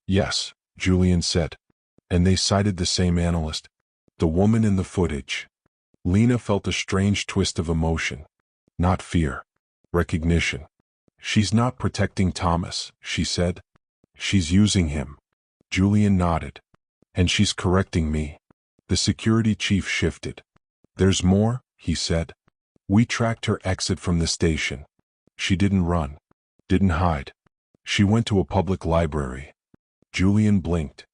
Yes, Julian said. And they cited the same analyst. The woman in the footage. Lena felt a strange twist of emotion. Not fear. Recognition. She's not protecting Thomas, she said. She's using him. Julian nodded. And she's correcting me. The security chief shifted. There's more, he said. We tracked her exit from the station. She didn't run. Didn't hide. She went to a public library. Julian blinked.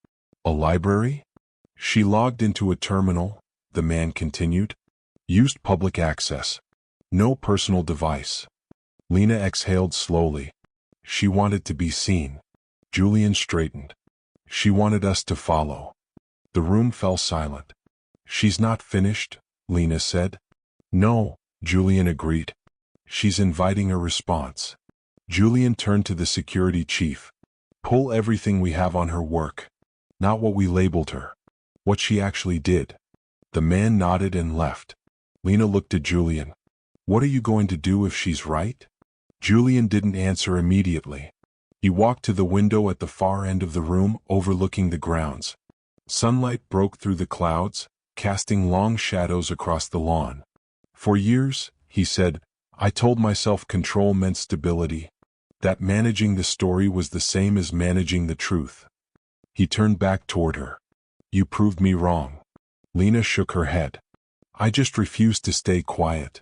A library? She logged into a terminal, the man continued. Used public access. No personal device. Lena exhaled slowly. She wanted to be seen. Julian straightened. She wanted us to follow. The room fell silent. She's not finished, Lena said. No, Julian agreed. She's inviting a response. Julian turned to the security chief. Pull everything we have on her work. Not what we labeled her. What she actually did. The man nodded and left. Lena looked at Julian. What are you going to do if she's right? Julian didn't answer immediately. He walked to the window at the far end of the room, overlooking the grounds. Sunlight broke through the clouds, casting long shadows across the lawn. For years, he said, I told myself control meant stability. That managing the story was the same as managing the truth. He turned back toward her. You proved me wrong. Lena shook her head. I just refused to stay quiet.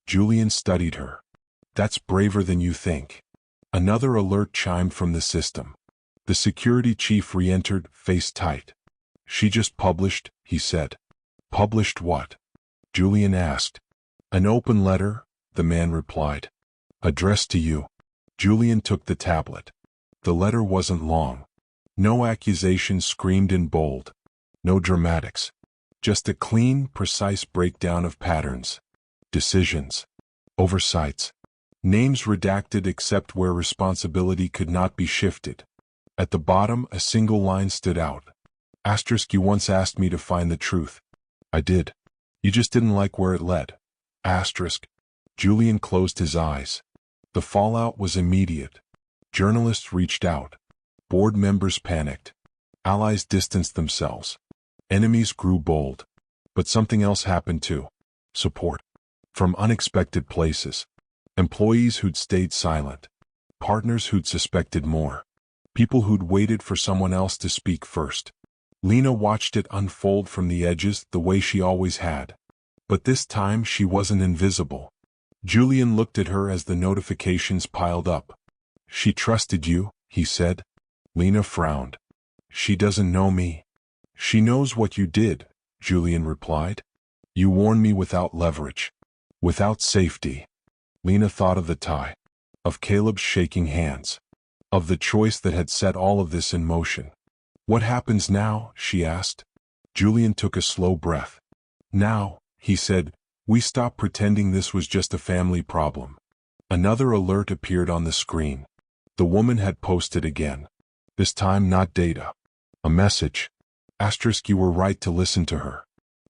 Julian studied her. That's braver than you think. Another alert chimed from the system. The security chief re-entered, face tight. She just published, he said. Published what? Julian asked. An open letter, the man replied. Addressed to you. Julian took the tablet. The letter wasn't long. No accusations screamed in bold. No dramatics. Just a clean, precise breakdown of patterns. Decisions. Oversights. Names redacted except where responsibility could not be shifted. At the bottom, a single line stood out. Asterisk, you once asked me to find the truth. I did. You just didn't like where it led. Asterisk. Julian closed his eyes. The fallout was immediate. Journalists reached out. Board members panicked. Allies distanced themselves. Enemies grew bold. But something else happened too. Support. From unexpected places. Employees who'd stayed silent. Partners who'd suspected more. People who'd waited for someone else to speak first. Lena watched it unfold from the edges the way she always had. But this time she wasn't invisible. Julian looked at her as the notifications piled up. She trusted you, he said. Lena frowned. She doesn't know me. She knows what you did, Julian replied. You warned me without leverage. Without safety. Lena thought of the tie. Of Caleb's shaking hands. Of the choice that had set all of this in motion. What happens now? She asked. Julian took a slow breath. Now, he said, we stop pretending this was just a family problem. Another alert appeared on the screen. The woman had posted again. This time not data. A message. Asterisk, you were right to listen to her.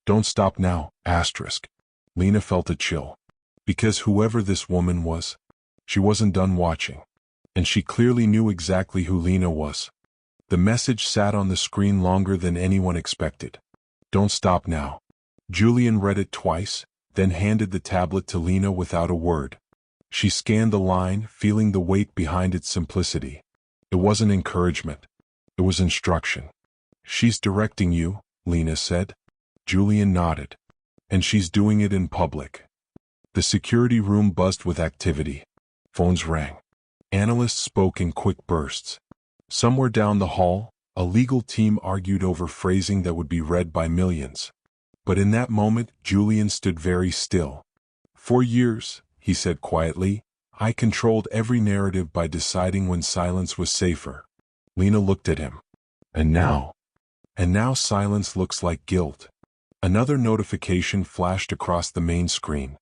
Don't stop now, asterisk. Lena felt a chill. Because whoever this woman was, She wasn't done watching. And she clearly knew exactly who Lena was. The message sat on the screen longer than anyone expected. Don't stop now. Julian read it twice, then handed the tablet to Lena without a word. She scanned the line, feeling the weight behind its simplicity. It wasn't encouragement. It was instruction. She's directing you, Lena said. Julian nodded. And she's doing it in public. The security room buzzed with activity. Phones rang. Analysts spoke in quick bursts. Somewhere down the hall, a legal team argued over phrasing that would be read by millions. But in that moment, Julian stood very still. For years, he said quietly, I controlled every narrative by deciding when silence was safer. Lena looked at him. And now silence looks like guilt. Another notification flashed across the main screen.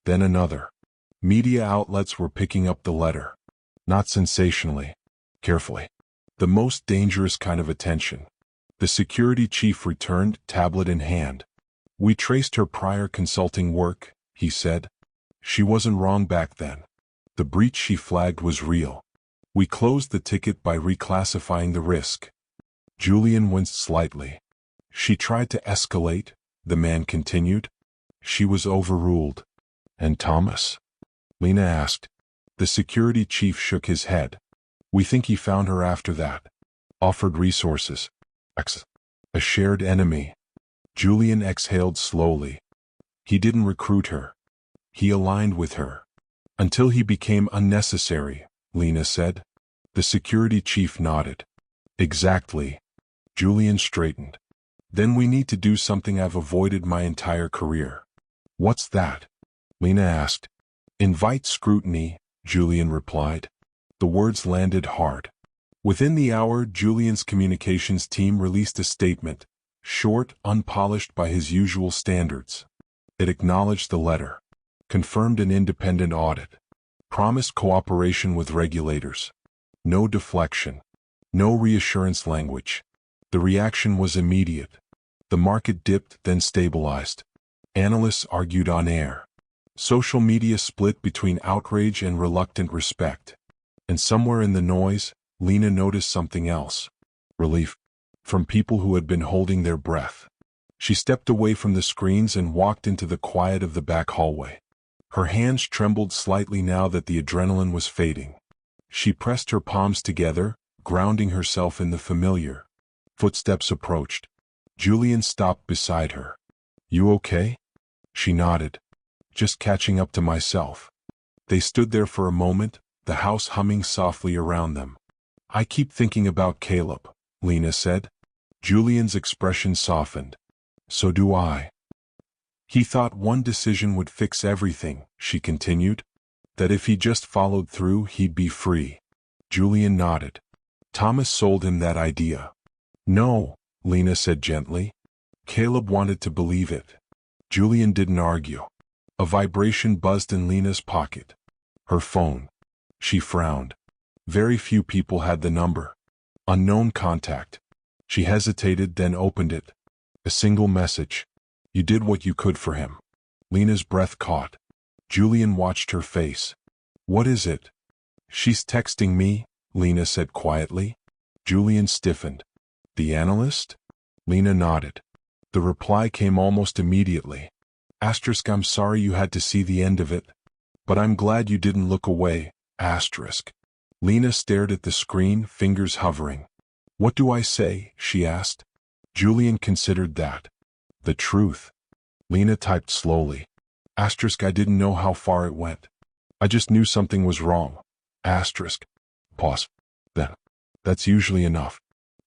Then another. Media outlets were picking up the letter. Not sensationally. Carefully. The most dangerous kind of attention. The security chief returned, tablet in hand. We traced her prior consulting work, he said. She wasn't wrong back then. The breach she flagged was real. We closed the ticket by reclassifying the risk. Julian winced slightly. She tried to escalate, the man continued. She was overruled. And Thomas? Lena asked. The security chief shook his head. We think he found her after that. Offered resources. A shared enemy. Julian exhaled slowly. He didn't recruit her. He aligned with her. Until he became unnecessary, Lena said. The security chief nodded. Exactly. Julian straightened. Then we need to do something I've avoided my entire career. What's that? Lena asked. Invite scrutiny, Julian replied. The words landed hard. Within the hour, Julian's communications team released a statement, short, unpolished by his usual standards. It acknowledged the letter, confirmed an independent audit, promised cooperation with regulators. No deflection, no reassurance language. The reaction was immediate. The market dipped, then stabilized. Analysts argued on air. Social media split between outrage and reluctant respect. And somewhere in the noise, Lena noticed something else. Relief. From people who had been holding their breath. She stepped away from the screens and walked into the quiet of the back hallway. Her hands trembled slightly now that the adrenaline was fading. She pressed her palms together, grounding herself in the familiar. Footsteps approached. Julian stopped beside her. You okay? She nodded. Just catching up to myself. They stood there for a moment, the house humming softly around them. I keep thinking about Caleb, Lena said. Julian's expression softened. So do I. He thought one decision would fix everything, she continued. That if he just followed through, he'd be free. Julian nodded. Thomas sold him that idea. No, Lena said gently. Caleb wanted to believe it. Julian didn't argue. A vibration buzzed in Lena's pocket. Her phone. She frowned. Very few people had the number. Unknown contact. She hesitated, then opened it. A single message. You did what you could for him. Lena's breath caught. Julian watched her face. What is it? She's texting me, Lena said quietly. Julian stiffened. The analyst? Lena nodded. The reply came almost immediately. Asterisk, I'm sorry you had to see the end of it. But I'm glad you didn't look away. Asterisk. Lena stared at the screen, fingers hovering. What do I say? She asked. Julian considered that. The truth. Lena typed slowly. Asterisk, I didn't know how far it went. I just knew something was wrong. Asterisk. Pause. Then. That's usually enough.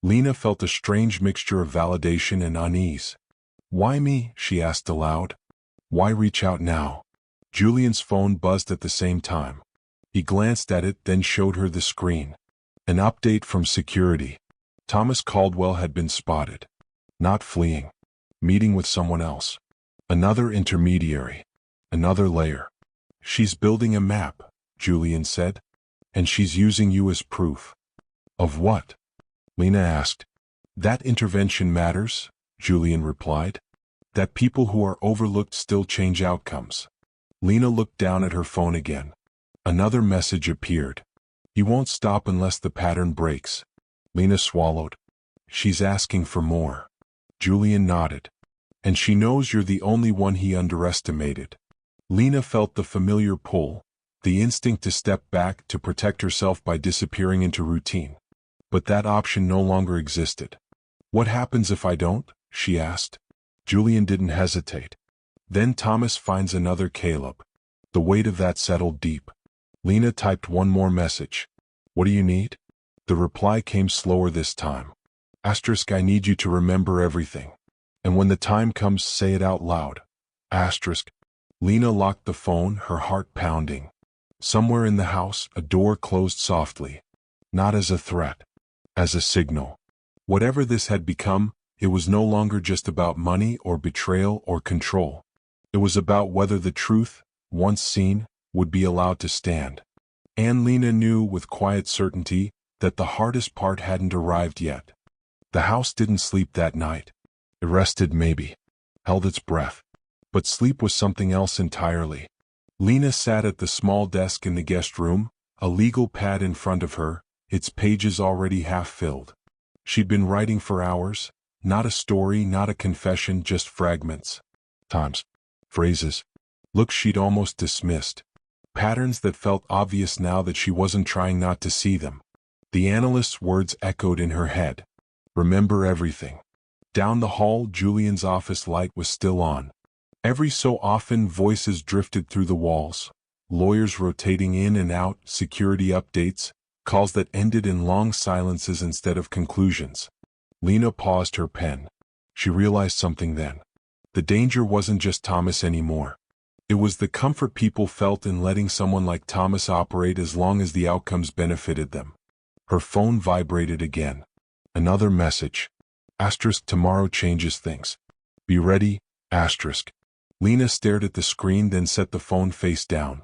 Lena felt a strange mixture of validation and unease. Why me? She asked aloud. Why reach out now? Julian's phone buzzed at the same time. He glanced at it, then showed her the screen. An update from security. Thomas Caldwell had been spotted. Not fleeing. Meeting with someone else. Another intermediary. Another layer. She's building a map, Julian said. And she's using you as proof. Of what? Lena asked. That intervention matters, Julian replied. That people who are overlooked still change outcomes. Lena looked down at her phone again. Another message appeared. "He won't stop unless the pattern breaks." Lena swallowed. "She's asking for more." Julian nodded. "And she knows you're the only one he underestimated." Lena felt the familiar pull, the instinct to step back to protect herself by disappearing into routine. But that option no longer existed. "What happens if I don't?" she asked. Julian didn't hesitate. "Then Thomas finds another Caleb." The weight of that settled deep. Lena typed one more message. "What do you need?" The reply came slower this time. "I need you to remember everything. And when the time comes, say it out loud." Asterisk. Lena locked the phone, her heart pounding. Somewhere in the house, a door closed softly. Not as a threat. As a signal. Whatever this had become, it was no longer just about money or betrayal or control. It was about whether the truth, once seen, would be allowed to stand. And Lena knew with quiet certainty that the hardest part hadn't arrived yet. The house didn't sleep that night. It rested maybe. Held its breath. But sleep was something else entirely. Lena sat at the small desk in the guest room, a legal pad in front of her, its pages already half filled. She'd been writing for hours, not a story, not a confession, just fragments. Times. Phrases. Looks she'd almost dismissed. Patterns that felt obvious now that she wasn't trying not to see them. The analyst's words echoed in her head. Remember everything. Down the hall, Julian's office light was still on. Every so often, voices drifted through the walls. Lawyers rotating in and out, security updates, calls that ended in long silences instead of conclusions. Lena paused her pen. She realized something then. The danger wasn't just Thomas anymore. It was the comfort people felt in letting someone like Thomas operate as long as the outcomes benefited them. Her phone vibrated again. Another message. Asterisk, tomorrow changes things. Be ready, asterisk. Lena stared at the screen, then set the phone face down.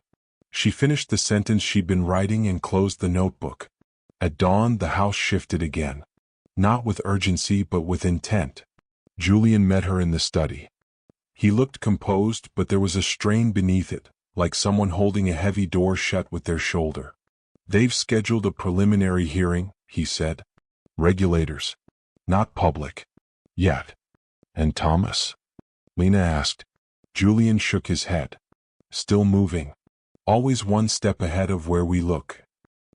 She finished the sentence she'd been writing and closed the notebook. At dawn, the house shifted again. Not with urgency, but with intent. Julian met her in the study. He looked composed, but there was a strain beneath it, like someone holding a heavy door shut with their shoulder. "They've scheduled a preliminary hearing," he said. "Regulators. Not public. Yet." "And Thomas?" Lena asked. Julian shook his head. "Still moving. Always one step ahead of where we look."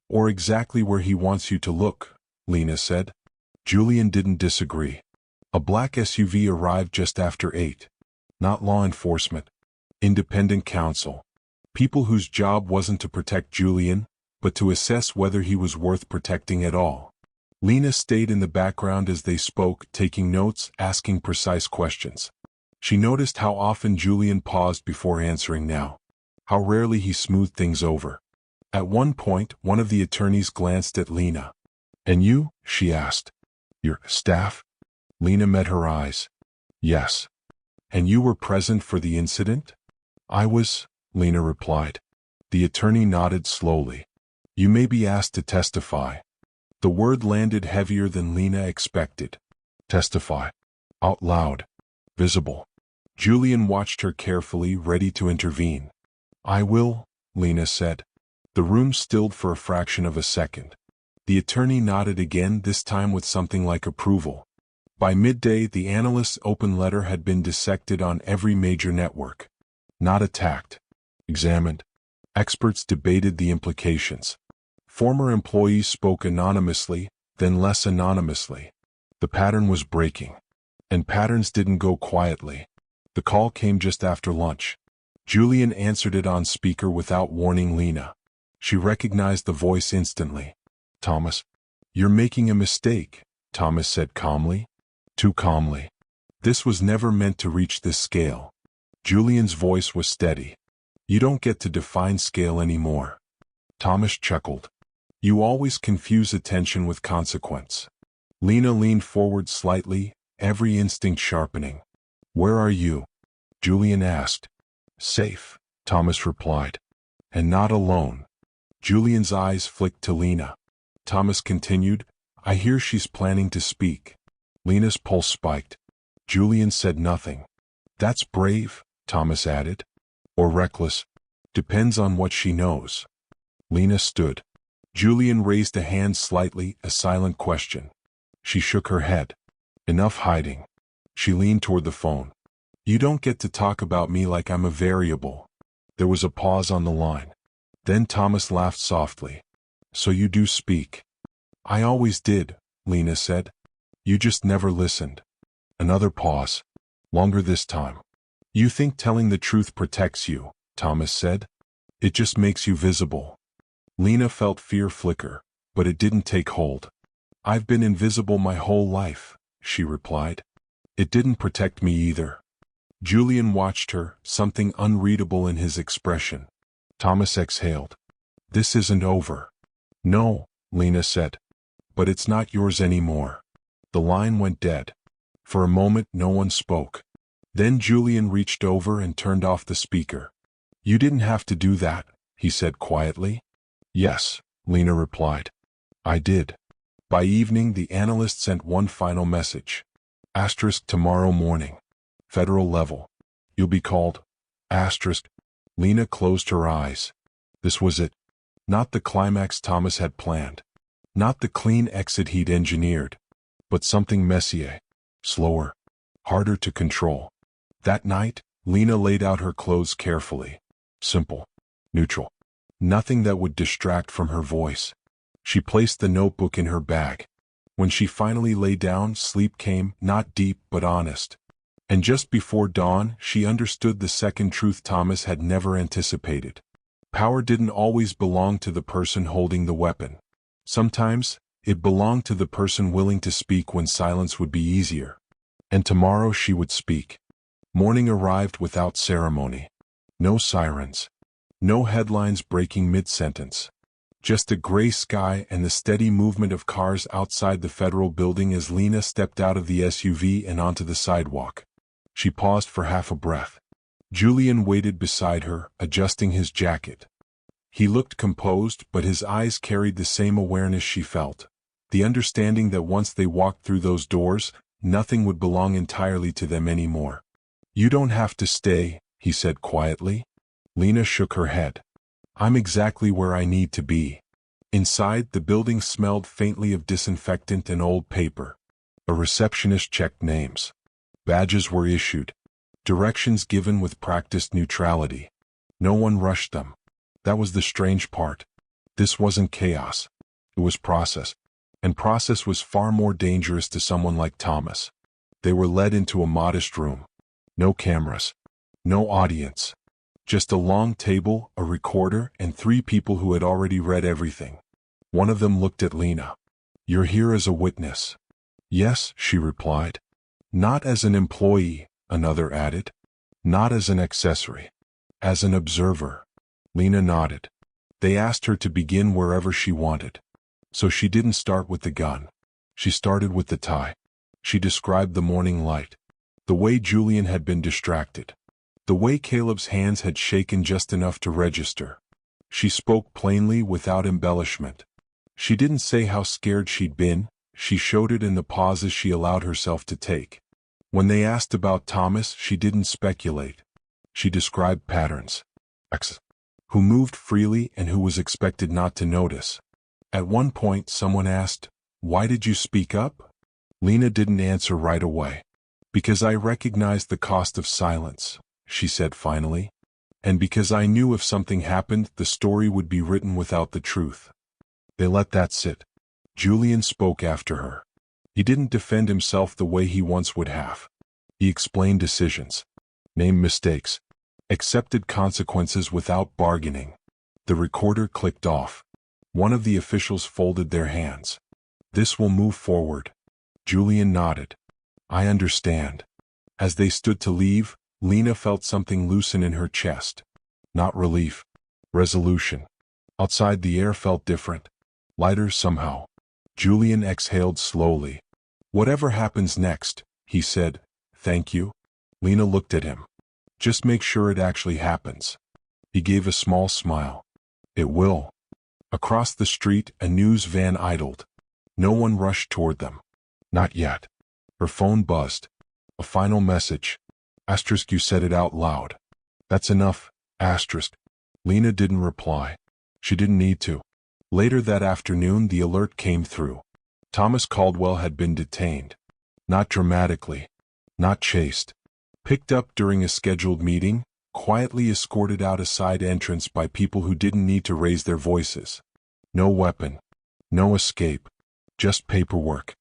"Or exactly where he wants you to look," Lena said. Julian didn't disagree. A black SUV arrived just after 8. Not law enforcement. Independent counsel. People whose job wasn't to protect Julian, but to assess whether he was worth protecting at all. Lena stayed in the background as they spoke, taking notes, asking precise questions. She noticed how often Julian paused before answering now. How rarely he smoothed things over. At one point, one of the attorneys glanced at Lena. "And you?" she asked. "Your staff?" Lena met her eyes. "Yes." "And you were present for the incident?" "I was," Lena replied. The attorney nodded slowly. "You may be asked to testify." The word landed heavier than Lena expected. Testify. Out loud. Visible. Julian watched her carefully, ready to intervene. "I will," Lena said. The room stilled for a fraction of a second. The attorney nodded again, this time with something like approval. By midday, the analyst's open letter had been dissected on every major network. Not attacked. Examined. Experts debated the implications. Former employees spoke anonymously, then less anonymously. The pattern was breaking. And patterns didn't go quietly. The call came just after lunch. Julian answered it on speaker without warning Lena. She recognized the voice instantly. "Thomas." "You're making a mistake," Thomas said calmly. Too calmly. This was never meant to reach this scale. Julian's voice was steady. "You don't get to define scale anymore." Thomas chuckled. "You always confuse attention with consequence." Lena leaned forward slightly, every instinct sharpening. "Where are you?" Julian asked. "Safe," Thomas replied. "And not alone." Julian's eyes flicked to Lena. Thomas continued, "I hear she's planning to speak." Lena's pulse spiked. Julian said nothing. "That's brave," Thomas added. "Or reckless. Depends on what she knows." Lena stood. Julian raised a hand slightly, a silent question. She shook her head. Enough hiding. She leaned toward the phone. You don't get to talk about me like I'm a variable. There was a pause on the line. Then Thomas laughed softly. So you do speak. I always did, Lena said. You just never listened. Another pause. Longer this time. You think telling the truth protects you, Thomas said. It just makes you visible. Lena felt fear flicker, but it didn't take hold. I've been invisible my whole life, she replied. It didn't protect me either. Julian watched her, something unreadable in his expression. Thomas exhaled. This isn't over. No, Lena said. But it's not yours anymore. The line went dead. For a moment no one spoke. Then Julian reached over and turned off the speaker. You didn't have to do that, he said quietly. Yes, Lena replied. I did. By evening the analyst sent one final message. Asterisk tomorrow morning. Federal level. You'll be called. Asterisk. Lena closed her eyes. This was it. Not the climax Thomas had planned. Not the clean exit he'd engineered. But something messier. Slower. Harder to control. That night, Lena laid out her clothes carefully. Simple. Neutral. Nothing that would distract from her voice. She placed the notebook in her bag. When she finally lay down, sleep came, not deep but honest. And just before dawn, she understood the second truth Thomas had never anticipated. Power didn't always belong to the person holding the weapon. Sometimes, it belonged to the person willing to speak when silence would be easier. And tomorrow she would speak. Morning arrived without ceremony. No sirens. No headlines breaking mid-sentence. Just a gray sky and the steady movement of cars outside the federal building as Lena stepped out of the SUV and onto the sidewalk. She paused for half a breath. Julian waited beside her, adjusting his jacket. He looked composed, but his eyes carried the same awareness she felt. The understanding that once they walked through those doors, nothing would belong entirely to them anymore. You don't have to stay, he said quietly. Lena shook her head. I'm exactly where I need to be. Inside, the building smelled faintly of disinfectant and old paper. A receptionist checked names. Badges were issued. Directions given with practiced neutrality. No one rushed them. That was the strange part. This wasn't chaos. It was process. And process was far more dangerous to someone like Thomas. They were led into a modest room. No cameras. No audience. Just a long table, a recorder, and 3 people who had already read everything. One of them looked at Lena. You're here as a witness. Yes, she replied. Not as an employee, another added. Not as an accessory. As an observer. Lena nodded. They asked her to begin wherever she wanted. So she didn't start with the gun. She started with the tie. She described the morning light. The way Julian had been distracted. The way Caleb's hands had shaken just enough to register. She spoke plainly without embellishment. She didn't say how scared she'd been, she showed it in the pauses she allowed herself to take. When they asked about Thomas, she didn't speculate. She described patterns. Who moved freely and who was expected not to notice. At one point, someone asked, "Why did you speak up?" Lena didn't answer right away. "Because I recognized the cost of silence," she said finally. "And because I knew if something happened, the story would be written without the truth." They let that sit. Julian spoke after her. He didn't defend himself the way he once would have. He explained decisions. Named mistakes. Accepted consequences without bargaining. The recorder clicked off. One of the officials folded their hands. "This will move forward." Julian nodded. "I understand." As they stood to leave, Lena felt something loosen in her chest. Not relief. Resolution. Outside the air felt different. Lighter somehow. Julian exhaled slowly. "Whatever happens next," he said, "thank you." Lena looked at him. "Just make sure it actually happens." He gave a small smile. "It will." Across the street, a news van idled. No one rushed toward them. Not yet. Her phone buzzed. A final message. You said it out loud. That's enough. Lena didn't reply. She didn't need to. Later that afternoon, the alert came through. Thomas Caldwell had been detained. Not dramatically. Not chased. Picked up during a scheduled meeting, quietly escorted out a side entrance by people who didn't need to raise their voices. No weapon. No escape. Just paperwork.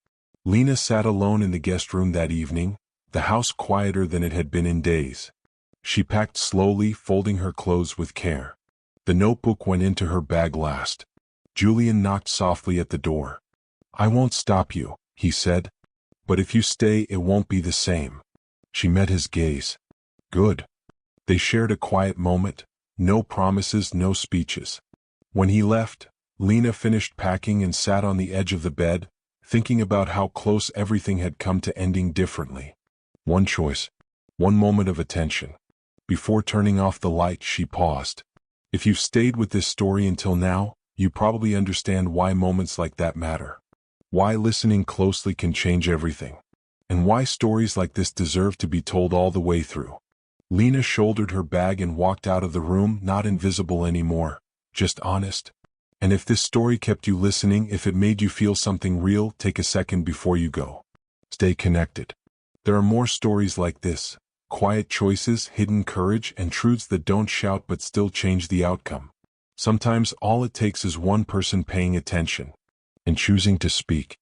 Lena sat alone in the guest room that evening, the house quieter than it had been in days. She packed slowly, folding her clothes with care. The notebook went into her bag last. Julian knocked softly at the door. "I won't stop you," he said. "But if you stay, it won't be the same." She met his gaze. "Good." They shared a quiet moment, no promises, no speeches. When he left, Lena finished packing and sat on the edge of the bed, thinking about how close everything had come to ending differently. One choice. One moment of attention. Before turning off the light, she paused. If you've stayed with this story until now, you probably understand why moments like that matter. Why listening closely can change everything. And why stories like this deserve to be told all the way through. Lena shouldered her bag and walked out of the room, not invisible anymore, just honest. And if this story kept you listening, if it made you feel something real, take a second before you go. Stay connected. There are more stories like this. Quiet choices, hidden courage, and truths that don't shout but still change the outcome. Sometimes all it takes is one person paying attention and choosing to speak.